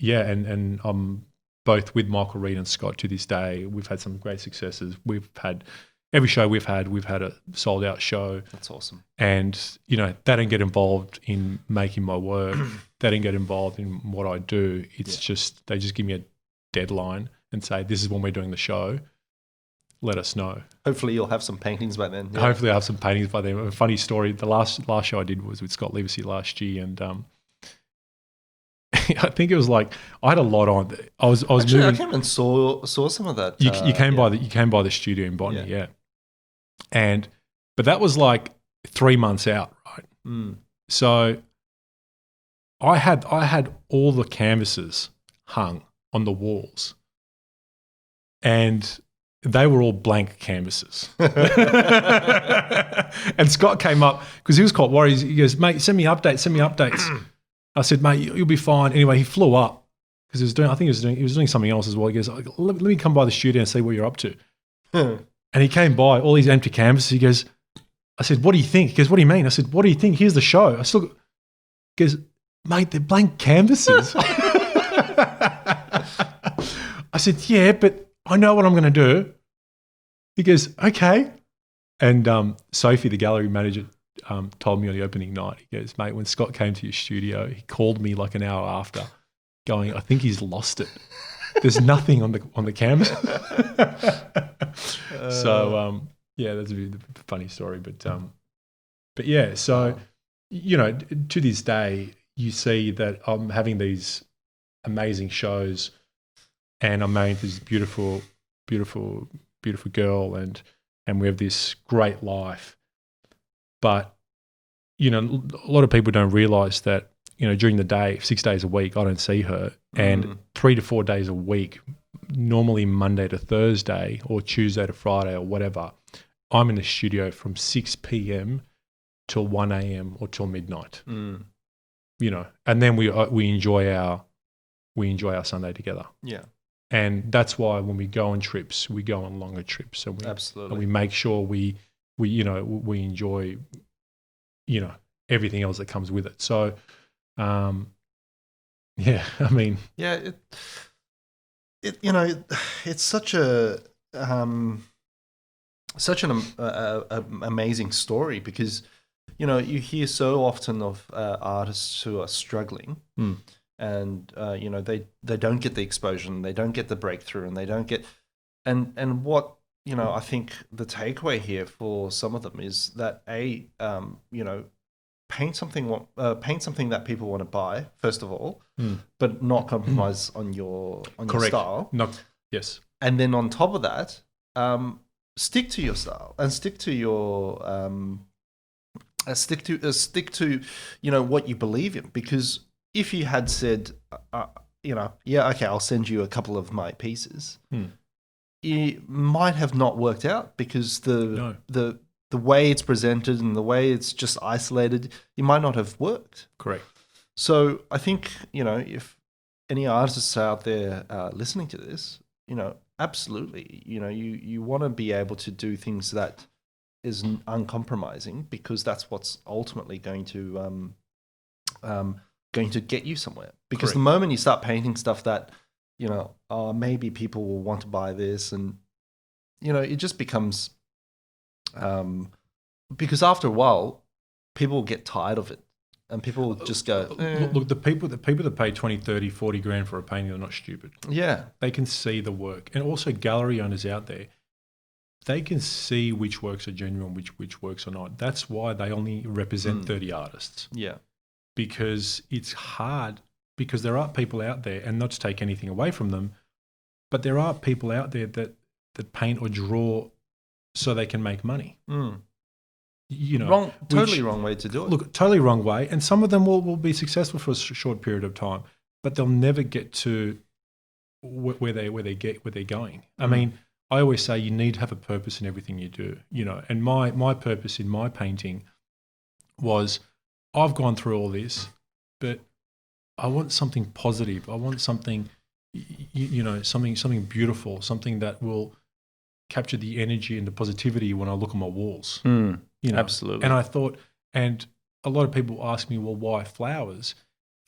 [SPEAKER 2] and I'm both with Michael Reed and Scott to this day. We've had some great successes. We've had every show we've had a sold out show.
[SPEAKER 3] That's awesome.
[SPEAKER 2] And you know, they don't get involved in making my work. They don't get involved in what I do. It's just they just give me a deadline and say, this is when we're doing the show. Let us know. Hopefully
[SPEAKER 3] you'll have some paintings by then.
[SPEAKER 2] Yeah. Hopefully I'll have some paintings by then. A funny story, the last show I did was with Scott Livici last year, and I think it was like I had a lot on. I was
[SPEAKER 3] Actually,
[SPEAKER 2] moving.
[SPEAKER 3] I came and saw some of that.
[SPEAKER 2] You came by the studio in Botany, but that was like 3 months out, right? So I had all the canvases hung on the walls, and they were all blank canvases. And Scott came up because he was quite worried. He goes, mate, send me updates. I said, mate, you'll be fine. Anyway, he flew up because he was doing something else as well. He goes, let me come by the studio and see what you're up to. And he came by, all these empty canvases. He goes, I said, what do you think? He goes, what do you mean? I said, what do you think? Here's the show. He goes, mate, they're blank canvases. I said, yeah, but I know what I'm going to do. He goes, okay. And Sophie, the gallery manager, told me on the opening night, he goes, mate, when Scott came to your studio, he called me like an hour after going, I think he's lost it. there's nothing on the canvas. So yeah, that's a funny story, but yeah. So to this day, you see that I'm having these amazing shows, and I'm married to this beautiful, beautiful, beautiful girl, and we have this great life. But a lot of people don't realize that during the day, 6 days a week, I don't see her, and 3 to 4 days a week, normally Monday to Thursday or Tuesday to Friday or whatever, I'm in the studio from 6 p.m. till 1 a.m. or till midnight. And then we enjoy our Sunday together.
[SPEAKER 3] Yeah.
[SPEAKER 2] And that's why when we go on trips, we go on longer trips, and we make sure we enjoy everything else that comes with it. So yeah, I mean,
[SPEAKER 3] yeah, it's such an amazing story, because you hear so often of artists who are struggling, and they don't get the exposure, and they don't get the breakthrough, and they don't get and what I think the takeaway here for some of them is that paint something that people want to buy, first of all, but not compromise on your style.
[SPEAKER 2] Yes.
[SPEAKER 3] And then on top of that, stick to your style and stick to your stick to what you believe in. Because if you had said, yeah, okay, I'll send you a couple of my pieces, it might have not worked out, because the way it's presented and the way it's just isolated, it might not have worked.
[SPEAKER 2] Correct.
[SPEAKER 3] So I think, if any artists out there listening to this, absolutely, you want to be able to do things that is uncompromising, because that's what's ultimately going to get you somewhere. Because the moment you start painting stuff that, maybe people will want to buy this, and, it just becomes... because after a while, people get tired of it, and people just go,
[SPEAKER 2] Look, the people that pay 20, 30, 40 grand for a painting are not stupid.
[SPEAKER 3] Yeah.
[SPEAKER 2] They can see the work. And also gallery owners out there, they can see which works are genuine, which works are not. That's why they only represent 30 artists.
[SPEAKER 3] Yeah.
[SPEAKER 2] Because it's hard, because there are people out there, and not to take anything away from them, but there are people out there that paint or draw so they can make money.
[SPEAKER 3] Totally wrong way to do it.
[SPEAKER 2] Look, totally wrong way. And some of them will be successful for a short period of time, but they'll never get to where they're going. I mean, I always say you need to have a purpose in everything you do. And my purpose in my painting was, I've gone through all this, but I want something positive. I want something, something beautiful, something that will capture the energy and the positivity when I look on my walls.
[SPEAKER 3] Absolutely.
[SPEAKER 2] And I thought, and a lot of people ask me, well, why flowers?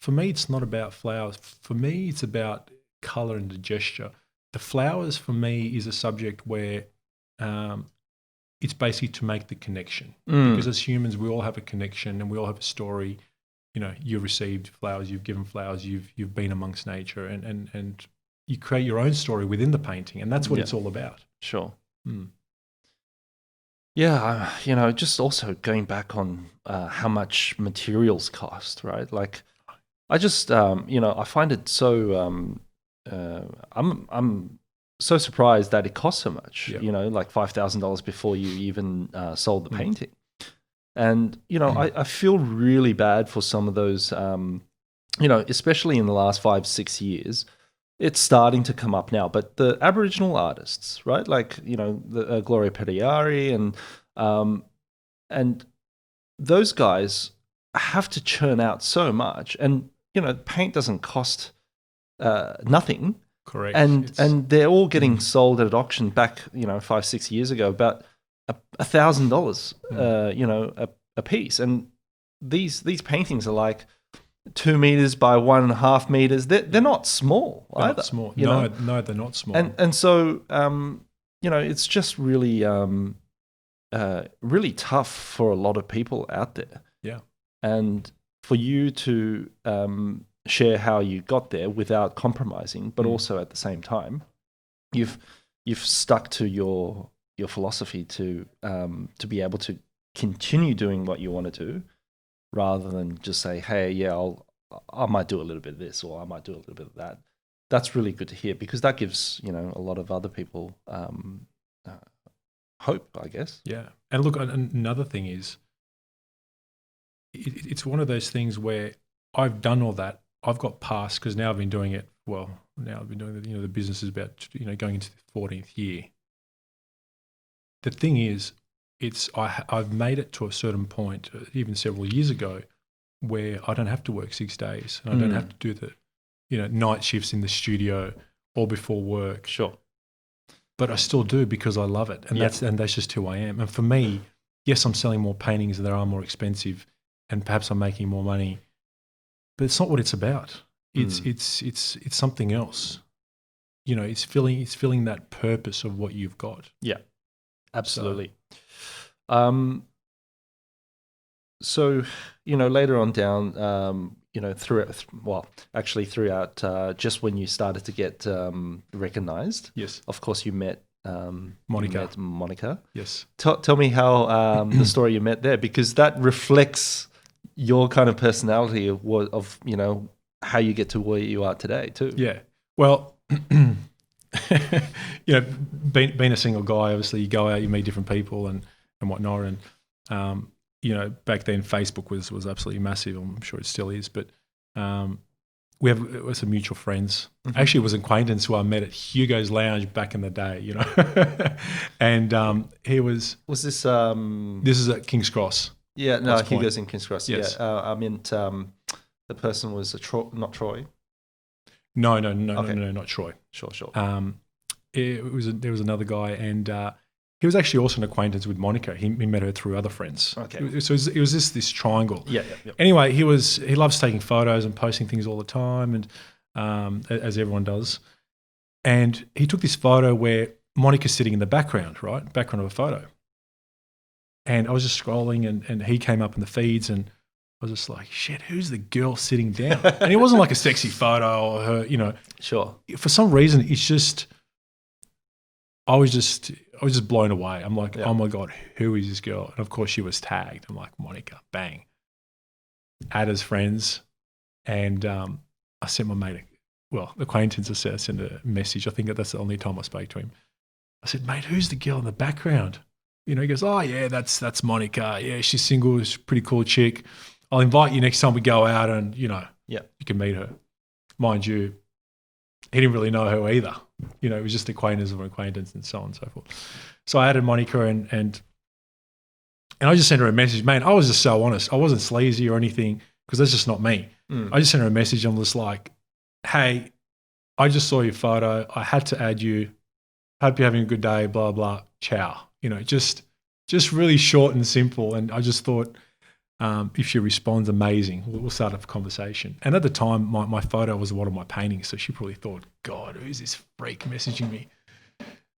[SPEAKER 2] For me, it's not about flowers. For me, it's about color and the gesture. The flowers for me is a subject where it's basically to make the connection. Because as humans, we all have a connection, and we all have a story. You received flowers, you've given flowers, you've been amongst nature, and you create your own story within the painting, and that's what it's all about.
[SPEAKER 3] Sure. Yeah, just also going back on how much materials cost, right? Like, I just, I find it so, I'm so surprised that it costs so much, like $5,000 before you even sold the painting. And, I feel really bad for some of those, especially in the last 5-6 years. It's starting to come up now, but the Aboriginal artists, right? Like, the Gloria Periari and those guys have to churn out so much, and paint doesn't cost nothing.
[SPEAKER 2] Correct.
[SPEAKER 3] And they're all getting sold at auction back, 5-6 years ago, about $1,000, a piece. And these paintings are like 2 meters by 1.5 meters. They're not small either.
[SPEAKER 2] Not small. No, they're not small.
[SPEAKER 3] And so it's just really really tough for a lot of people out there.
[SPEAKER 2] Yeah.
[SPEAKER 3] And for you to share how you got there without compromising, but also at the same time, you've stuck to your philosophy to be able to continue doing what you want to do, rather than just say, hey, yeah, I might do a little bit of this, or I might do a little bit of that. That's really good to hear, because that gives, you know, a lot of other people hope, I guess.
[SPEAKER 2] Yeah. And look, another thing is, it's one of those things where I've done all that. I've got past, because now I've been doing it. Well, now I've been doing it. You know, the business is about, you know, going into the 14th year. The thing is, I've made it to a certain point, even several years ago, where I don't have to work 6 days, and I don't have to do the, you know, night shifts in the studio or before work.
[SPEAKER 3] Sure.
[SPEAKER 2] But I still do, because I love it, and that's just who I am. And for me, yes, I'm selling more paintings, and they are more expensive, and perhaps I'm making more money, but it's not what it's about. It's something else. You know, it's filling that purpose of what you've got.
[SPEAKER 3] Yeah, absolutely. So, you know, later on down, you know, throughout just when you started to get recognized.
[SPEAKER 2] Yes.
[SPEAKER 3] Of course, you met Monica.
[SPEAKER 2] Yes.
[SPEAKER 3] Tell me how the story you met there, because that reflects your kind of personality of you know, how you get to where you are today too.
[SPEAKER 2] Yeah. Well, you know, being a single guy, obviously you go out, you meet different people and whatnot, and you know, back then Facebook was absolutely massive. I'm sure it still is, but we have some mutual friends.
[SPEAKER 3] Mm-hmm.
[SPEAKER 2] Actually, it was an acquaintance who I met at Hugo's Lounge back in the day, you know, and he was.
[SPEAKER 3] Was this?
[SPEAKER 2] This is at King's Cross.
[SPEAKER 3] Yeah, no, Hugo's in King's Cross.
[SPEAKER 2] Yes.
[SPEAKER 3] Yeah, I meant the person was not Troy.
[SPEAKER 2] No,
[SPEAKER 3] Okay.
[SPEAKER 2] not Troy.
[SPEAKER 3] Sure.
[SPEAKER 2] There was another guy, and he was actually also an acquaintance with Monica. He met her through other friends.
[SPEAKER 3] Okay.
[SPEAKER 2] So it was this triangle.
[SPEAKER 3] Yeah.
[SPEAKER 2] Anyway, he loves taking photos and posting things all the time, and as everyone does. And he took this photo where Monica's sitting in the background, right? Background of a photo. And I was just scrolling, and he came up in the feeds, and I was just like, shit, who's the girl sitting down? And it wasn't like a sexy photo or her, you know.
[SPEAKER 3] Sure.
[SPEAKER 2] For some reason, it's just, I was just blown away. I'm like, oh my God, who is this girl? And of course she was tagged. I'm like, Monica, bang. Add as friends. And I sent my mate, acquaintance, I sent a message. I think that's the only time I spoke to him. I said, mate, who's the girl in the background? You know, he goes, oh yeah, that's Monica. Yeah, she's single, she's a pretty cool chick. I'll invite you next time we go out, and, you know, you can meet her. Mind you, he didn't really know her either. You know, it was just acquaintance of an acquaintance and so on and so forth. So I added Monica, and I just sent her a message. Man, I was just so honest. I wasn't sleazy or anything, because that's just not me. I just sent her a message. I'm just like, hey, I just saw your photo. I had to add you. Hope you're having a good day, blah, blah, ciao. You know, just really short and simple. And I just thought, if she responds, amazing. We'll start a conversation. And at the time, my photo was one of my paintings, so she probably thought, God, who's this freak messaging me?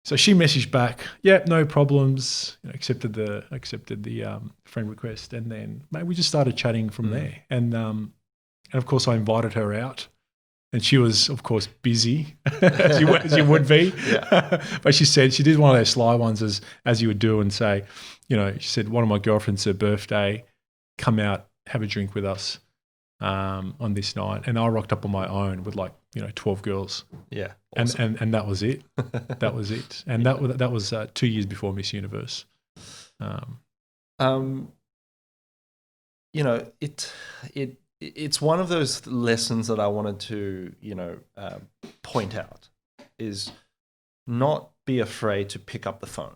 [SPEAKER 2] So she messaged back, yeah, no problems. You know, accepted the friend request, and then we just started chatting from there. And of course, I invited her out, and she was, of course, busy as you would be. But she said she did one of those sly ones, as you would do, and say, you know, she said, one of my girlfriends, her birthday, come out, have a drink with us on this night. And I rocked up on my own with 12 girls. Yeah. Awesome. And that was it. That was it. And that was 2 years before Miss Universe.
[SPEAKER 3] You know, it's one of those lessons that I wanted to, point out, is not be afraid to pick up the phone.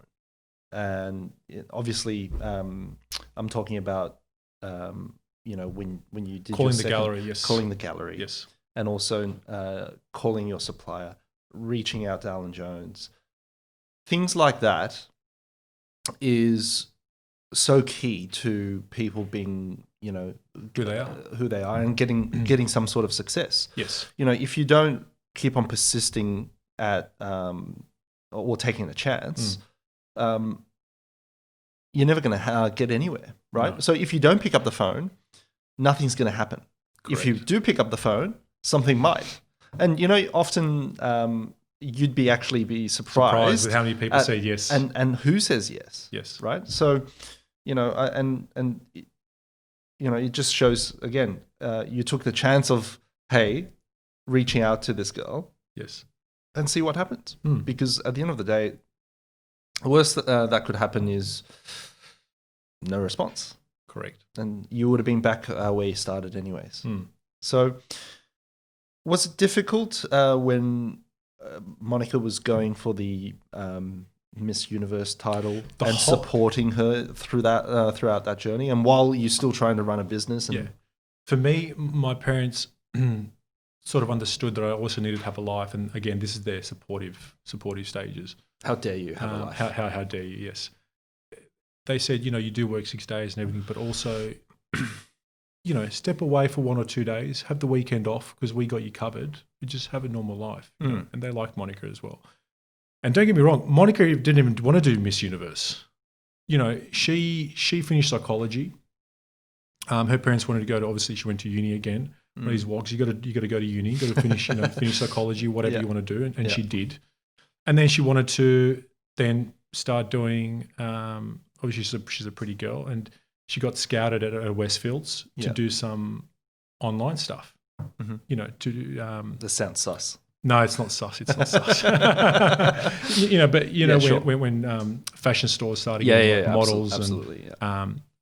[SPEAKER 3] And obviously, I'm talking about, when you did
[SPEAKER 2] calling the gallery, yes.
[SPEAKER 3] Calling the gallery.
[SPEAKER 2] Yes.
[SPEAKER 3] And also calling your supplier, reaching out to Alan Jones. Things like that is so key to people being,
[SPEAKER 2] who they are
[SPEAKER 3] and getting some sort of success.
[SPEAKER 2] Yes.
[SPEAKER 3] If you don't keep on persisting at or taking a chance, you're never going to get anywhere, right? No. So if you don't pick up the phone, nothing's going to happen. Correct. If you do pick up the phone, something might. And often you'd be surprised
[SPEAKER 2] with how many people say yes,
[SPEAKER 3] and who says yes.
[SPEAKER 2] Yes,
[SPEAKER 3] right. So it just shows again. You took the chance of reaching out to this girl.
[SPEAKER 2] Yes,
[SPEAKER 3] and see what happens. Because at the end of the day, the worst that could happen is no response.
[SPEAKER 2] Correct.
[SPEAKER 3] And you would have been back where you started anyways. So was it difficult when Monica was going for the Miss Universe title supporting her through that throughout that journey, and while you're still trying to run a business? And
[SPEAKER 2] for me, my parents sort of understood that I also needed to have a life, and again, this is their supportive stages.
[SPEAKER 3] How dare you have a life?
[SPEAKER 2] How dare you? Yes, they said, you do work 6 days and everything, but also, step away for 1 or 2 days, have the weekend off because we got you covered. You just have a normal life, and they liked Monica as well. And don't get me wrong, Monica didn't even want to do Miss Universe. She finished psychology. Her parents wanted to go to, obviously she went to uni again. One of these wogs, you got to go to uni, you got to finish finish psychology, whatever you want to do, and she did. And then she wanted to then start doing. Obviously, she's a pretty girl, and she got scouted at Westfields to do some online stuff.
[SPEAKER 3] This sounds sus.
[SPEAKER 2] No, it's not sus. It's not sus. When fashion stores started getting models,
[SPEAKER 3] absolutely.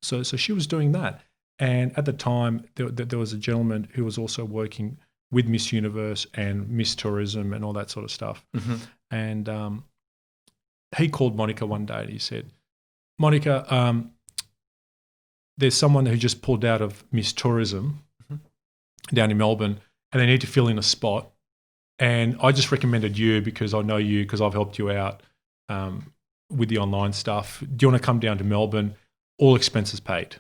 [SPEAKER 2] So she was doing that. And at the time, there was a gentleman who was also working with Miss Universe and Miss Tourism and all that sort of stuff. And he called Monica one day and he said, Monica, there's someone who just pulled out of Miss Tourism down in Melbourne and they need to fill in a spot. And I just recommended you because I know you because I've helped you out with the online stuff. Do you want to come down to Melbourne? All expenses paid.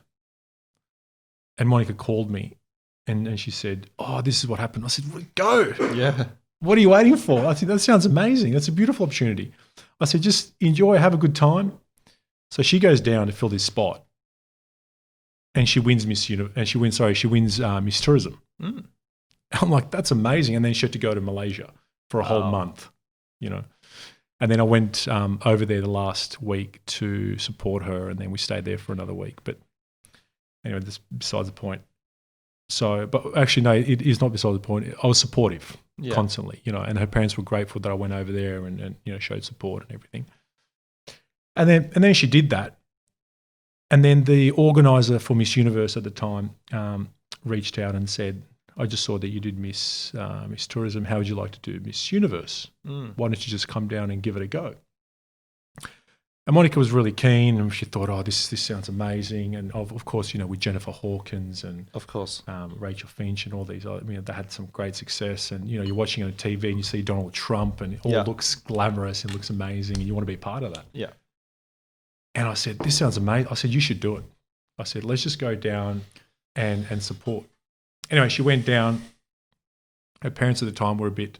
[SPEAKER 2] And Monica called me and she said, oh, this is what happened. I said, well, go.
[SPEAKER 3] Yeah.
[SPEAKER 2] What are you waiting for? I said, that sounds amazing. That's a beautiful opportunity. I said, just enjoy, have a good time. So she goes down to fill this spot and she wins Miss Tourism. I'm like, that's amazing. And then she had to go to Malaysia for a whole month, And then I went over there the last week to support her, and then we stayed there for another week. But anyway, that's besides the point. So, but actually, no, it is not beside the point. I was supportive constantly, and her parents were grateful that I went over there and showed support and everything. And then she did that. And then the organizer for Miss Universe at the time reached out and said, I just saw that you did Miss Tourism. How would you like to do Miss Universe? Why don't you just come down and give it a go? And Monica was really keen, and she thought, oh, this sounds amazing. And of course, with Jennifer Hawkins and
[SPEAKER 3] of course
[SPEAKER 2] Rachel Finch and all these, they had some great success. And you're watching on TV and you see Donald Trump, and it all looks glamorous and looks amazing, and you want to be part of that.
[SPEAKER 3] Yeah.
[SPEAKER 2] And I said, this sounds amazing. I said, you should do it. I said, let's just go down and support. Anyway, she went down. Her parents at the time were a bit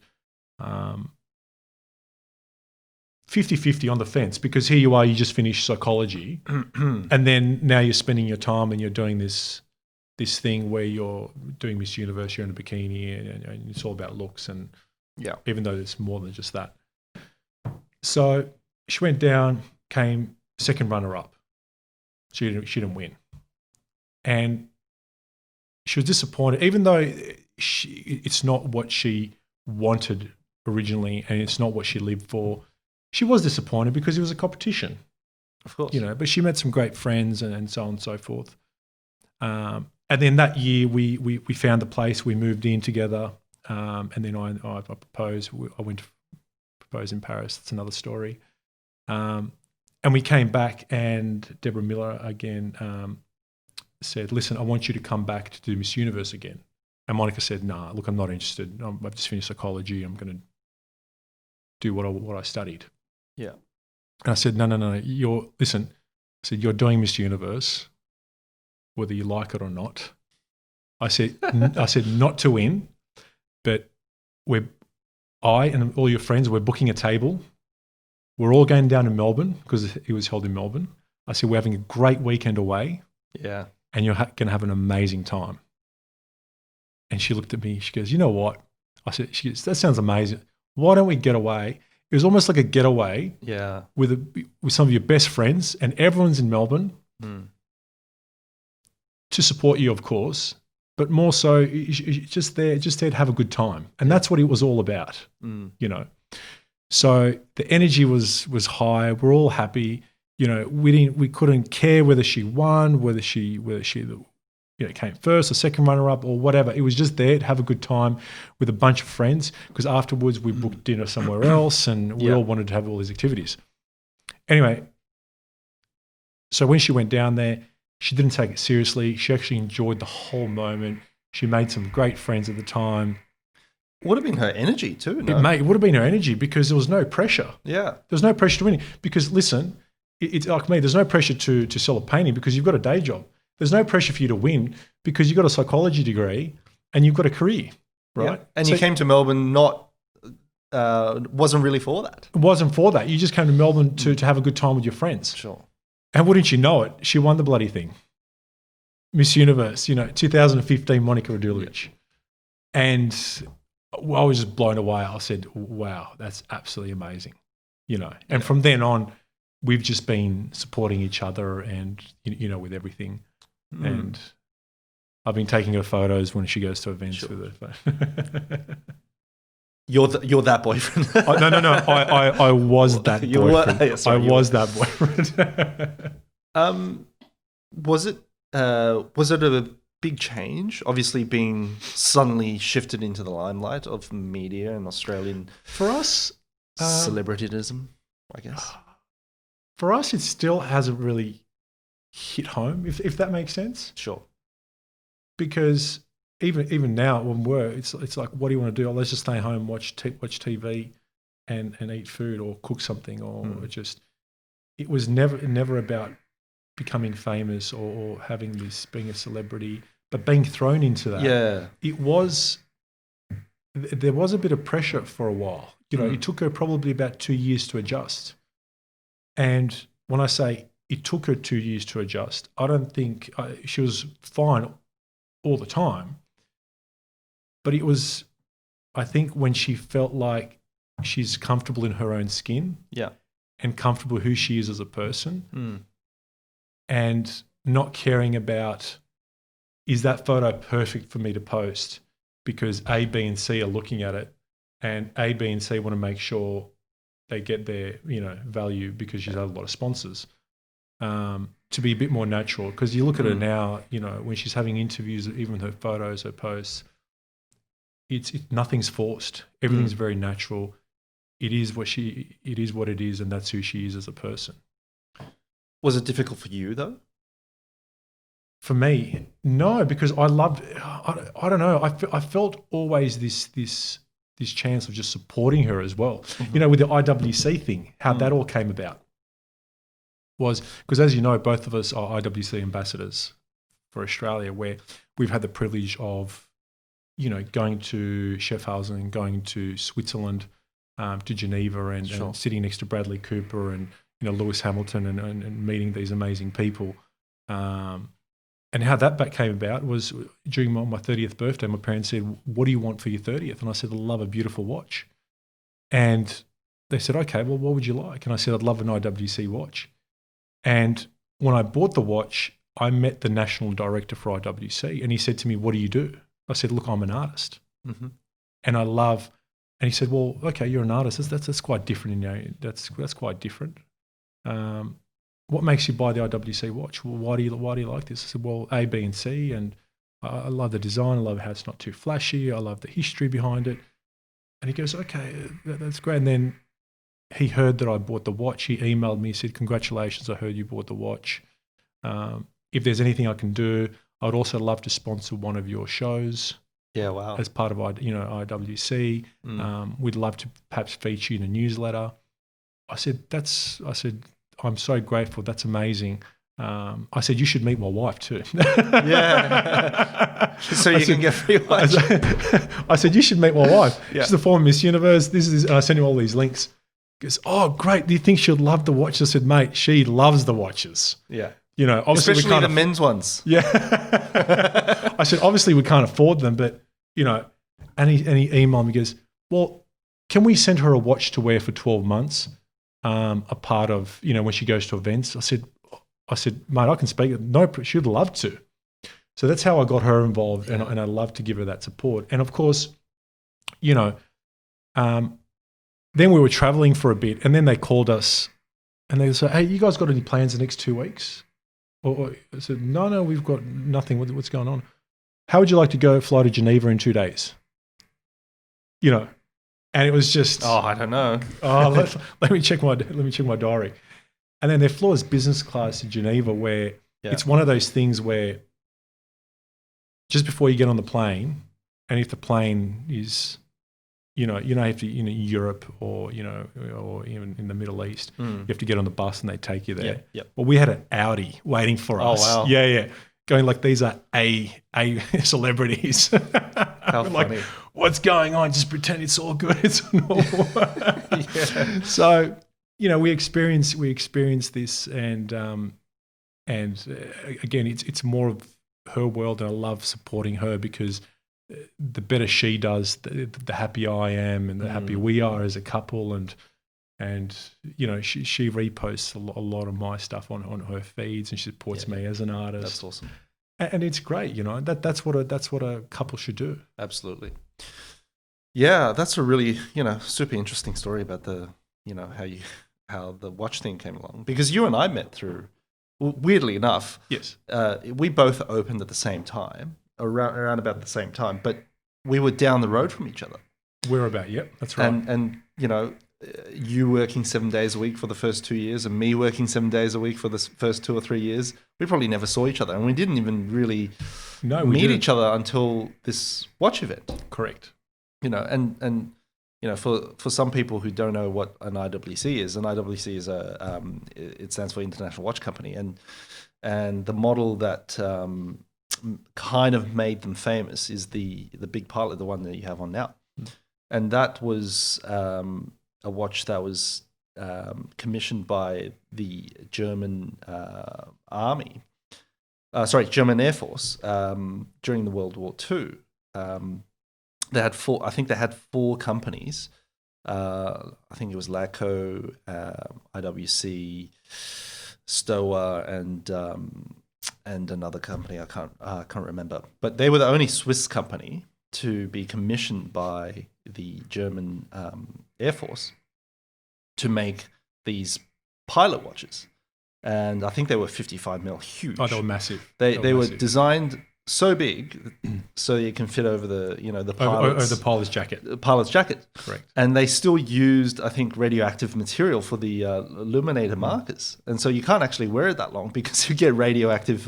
[SPEAKER 2] 50-50 on the fence, because here you are, you just finished psychology and then now you're spending your time and you're doing this thing where you're doing Miss Universe, you're in a bikini and it's all about looks, and even though it's more than just that. So she went down, came second runner-up. She didn't win. And she was disappointed, even though it's not what she wanted originally and it's not what she lived for. She was disappointed because it was a competition.
[SPEAKER 3] Of course.
[SPEAKER 2] But she met some great friends and so on and so forth. And then that year we found a place, we moved in together, and then I proposed. I went to propose in Paris. That's another story. And we came back, and Deborah Miller again said, listen, I want you to come back to do Miss Universe again. And Monica said, nah, look, I'm not interested. I've just finished psychology. I'm going to do what I studied.
[SPEAKER 3] Yeah.
[SPEAKER 2] And I said, no, listen, I said, you're doing Miss Universe, whether you like it or not. I said, not to win, but I and all your friends, we're booking a table. We're all going down to Melbourne because it was held in Melbourne. I said, we're having a great weekend away.
[SPEAKER 3] Yeah.
[SPEAKER 2] And you're going to have an amazing time. And she looked at me. She goes, you know what? I said, she goes, that sounds amazing. Why don't we get away? It was almost like a getaway with some of your best friends, and everyone's in Melbourne to support you, of course, but more so just there to have a good time. And that's what it was all about, you know. So the energy was high. We're all happy. You know, we couldn't care whether she won, whether she came first or second runner-up or whatever. It was just there to have a good time with a bunch of friends, because afterwards we booked dinner somewhere else, and we all wanted to have all these activities. Anyway, so when she went down there, she didn't take it seriously. She actually enjoyed the whole moment. She made some great friends at the time.
[SPEAKER 3] Would have been her energy too, no?
[SPEAKER 2] It would have been her energy, because there was no pressure.
[SPEAKER 3] Yeah.
[SPEAKER 2] There was no pressure to win. Because listen, it's like me, there's no pressure to sell a painting because you've got a day job. There's no pressure for you to win because you've got a psychology degree and you've got a career, right?
[SPEAKER 3] Yeah. And you came to Melbourne wasn't really for that.
[SPEAKER 2] It wasn't for that. You just came to Melbourne to have a good time with your friends.
[SPEAKER 3] Sure. And
[SPEAKER 2] wouldn't you know it, she won the bloody thing. Miss Universe, 2015, Monica Radulovic. And I was just blown away. I said, wow, that's absolutely amazing, And from then on, we've just been supporting each other and, with everything. And I've been taking her photos when she goes to events with her.
[SPEAKER 3] You're that boyfriend.
[SPEAKER 2] No. I was that boyfriend. I was that boyfriend.
[SPEAKER 3] Was it a big change? Obviously, being suddenly shifted into the limelight of media and Australian
[SPEAKER 2] for us,
[SPEAKER 3] celebrityism, I guess.
[SPEAKER 2] For us, it still hasn't really hit home, if that makes sense.
[SPEAKER 3] Sure.
[SPEAKER 2] Because even now, when it's like, what do you want to do? Oh, let's just stay home, watch TV, and eat food or cook something, or just. It was never about becoming famous or having being a celebrity, but being thrown into that.
[SPEAKER 3] Yeah.
[SPEAKER 2] There was a bit of pressure for a while. It took her probably about 2 years to adjust. And when I say it took her 2 years to adjust, I don't think she was fine all the time. But it was, I think, when she felt like she's comfortable in her own skin, and comfortable who she is as a person, and not caring about, is that photo perfect for me to post? Because A, B, and C are looking at it, and A, B, and C want to make sure they get their value, because she's had a lot of sponsors. To be a bit more natural, because you look at her now, when she's having interviews, even with her photos, her posts, nothing's forced. Everything's very natural. It is what it is, and that's who she is as a person.
[SPEAKER 3] Was it difficult for you though?
[SPEAKER 2] For me, no, because I loved. I don't know. I felt always this chance of just supporting her as well. With the IWC thing, how that all came about was because, as you know, both of us are IWC ambassadors for Australia, where we've had the privilege of, going to Schaffhausen, going to Switzerland, to Geneva, and sitting next to Bradley Cooper and Lewis Hamilton, and meeting these amazing people. And how that came about was during my 30th birthday, my parents said, what do you want for your 30th? And I said, I'd love a beautiful watch. And they said, okay, well, what would you like? And I said, I'd love an IWC watch. And when I bought the watch, I met the national director for IWC, and he said to me, what do you do? I said, look, I'm an artist. And and he said, well, okay, you're an artist. That's quite different. That's quite different. What makes you buy the IWC watch? Well, why do you like this? I said, well, A, B, and C, and I love the design. I love how it's not too flashy. I love the history behind it. And he goes, okay, that's great. And then he heard that I bought the watch. He emailed me, said, congratulations, I heard you bought the watch. If there's anything I can do, I would also love to sponsor one of your shows.
[SPEAKER 3] Yeah, wow.
[SPEAKER 2] As part of IWC. We'd love to perhaps feature you in a newsletter. I said, I'm so grateful. That's amazing. I said, you should meet my wife too.
[SPEAKER 3] Yeah. So you can get free watch.
[SPEAKER 2] I said, you should meet my wife. Yeah. She's the former Miss Universe. And I sent him all these links. He goes, oh, great. Do you think she'll love the watches? I said, mate, she loves the watches.
[SPEAKER 3] Yeah.
[SPEAKER 2] Obviously
[SPEAKER 3] especially the men's ones.
[SPEAKER 2] Yeah. I said, obviously we can't afford them, but you know, and he emailed me, goes, well, can we send her a watch to wear for 12 months? A part of, you know, when she goes to events. I said, mate, I can speak. No, she'd love to. So that's how I got her involved, and I love to give her that support. And of course, you know, then we were traveling for a bit, and then they called us, and they said, "Hey, you guys got any plans the next 2 weeks?" Or I said, "No, we've got nothing. What's going on? How would you like to fly to Geneva in 2 days?" You know, and it was just,
[SPEAKER 3] I don't know.
[SPEAKER 2] let me check my diary. And then they flew us business class to Geneva, where it's one of those things where just before you get on the plane, and if the plane is, you know, if you, Europe or, or even in the Middle East, you have to get on the bus and they take you there.
[SPEAKER 3] Yep.
[SPEAKER 2] Well, we had an Audi waiting for us.
[SPEAKER 3] Oh, wow.
[SPEAKER 2] Yeah. Going like, these are A celebrities.
[SPEAKER 3] How funny.
[SPEAKER 2] Like, what's going on? Just pretend it's all good. It's normal. So, you know, we experienced this, and again, it's more of her world, and I love supporting her, because the better she does, the happier I am, and the happier we are as a couple. And you know, she reposts a lot of my stuff on her feeds, and she supports me as an artist.
[SPEAKER 3] That's awesome.
[SPEAKER 2] And it's great, you know. That's what a couple should do.
[SPEAKER 3] Absolutely. Yeah, that's a really, super interesting story about the, how the watch thing came along, because you and I met through, weirdly enough.
[SPEAKER 2] Yes.
[SPEAKER 3] We both opened at the same time, around about the same time, but we were down the road from each other.
[SPEAKER 2] We're about, that's right.
[SPEAKER 3] And you working 7 days a week for the first 2 years, and me working 7 days a week for the first 2 or 3 years, we probably never saw each other, and we didn't even really meet each other until this watch event.
[SPEAKER 2] Correct.
[SPEAKER 3] And for some people who don't know what an IWC is, it stands for International Watch Company, and the model that kind of made them famous is the big pilot, the one that you have on now. And that was a watch that was commissioned by the German German Air Force during the World War II. They had four companies. I think it was LACO, IWC, STOA, and another company I can't remember. But they were the only Swiss company to be commissioned by the German Air Force to make these pilot watches. And I think they were 55 mil, huge.
[SPEAKER 2] Oh, they were massive.
[SPEAKER 3] They were designed so big so you can fit over the the pilot's,
[SPEAKER 2] over the pilot's jacket.
[SPEAKER 3] Pilot's jacket.
[SPEAKER 2] Correct.
[SPEAKER 3] And they still used, I think, radioactive material for the illuminator markers. And so you can't actually wear it that long because you get radioactive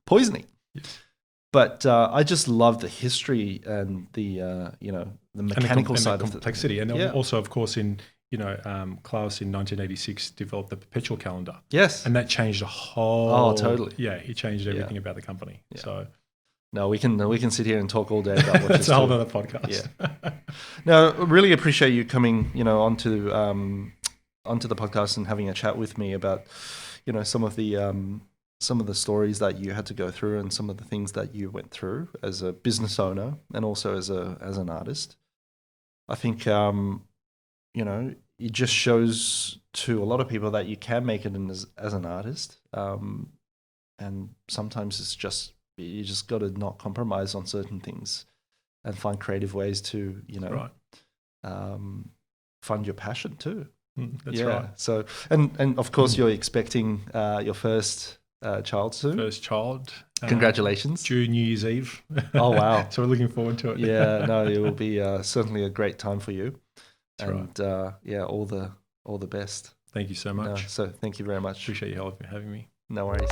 [SPEAKER 3] poisoning.
[SPEAKER 2] Yes.
[SPEAKER 3] But I just love the history and the mechanical side
[SPEAKER 2] of the complexity. And also, of course, Klaus in 1986 developed the perpetual calendar.
[SPEAKER 3] Yes.
[SPEAKER 2] And that changed the whole...
[SPEAKER 3] Oh, totally.
[SPEAKER 2] Yeah, it changed everything about the company.
[SPEAKER 3] Yeah.
[SPEAKER 2] So...
[SPEAKER 3] No, we can sit here and talk all day about watches.
[SPEAKER 2] It's a whole other podcast.
[SPEAKER 3] Yeah. No, really appreciate you coming, onto the podcast and having a chat with me about, some of the stories that you had to go through and some of the things that you went through as a business owner and also as an artist. I think it just shows to a lot of people that you can make it as an artist, and sometimes it's just you just got to not compromise on certain things and find creative ways to fund your passion too.
[SPEAKER 2] That's right.
[SPEAKER 3] So and of course you're expecting your first child soon.
[SPEAKER 2] First child.
[SPEAKER 3] Congratulations.
[SPEAKER 2] Due New Year's Eve.
[SPEAKER 3] Oh wow.
[SPEAKER 2] So we're looking forward to it.
[SPEAKER 3] Yeah, no, it will be certainly a great time for you.
[SPEAKER 2] That's
[SPEAKER 3] right. All the best.
[SPEAKER 2] Thank you so much.
[SPEAKER 3] So thank you very much.
[SPEAKER 2] Appreciate you having me.
[SPEAKER 3] No worries.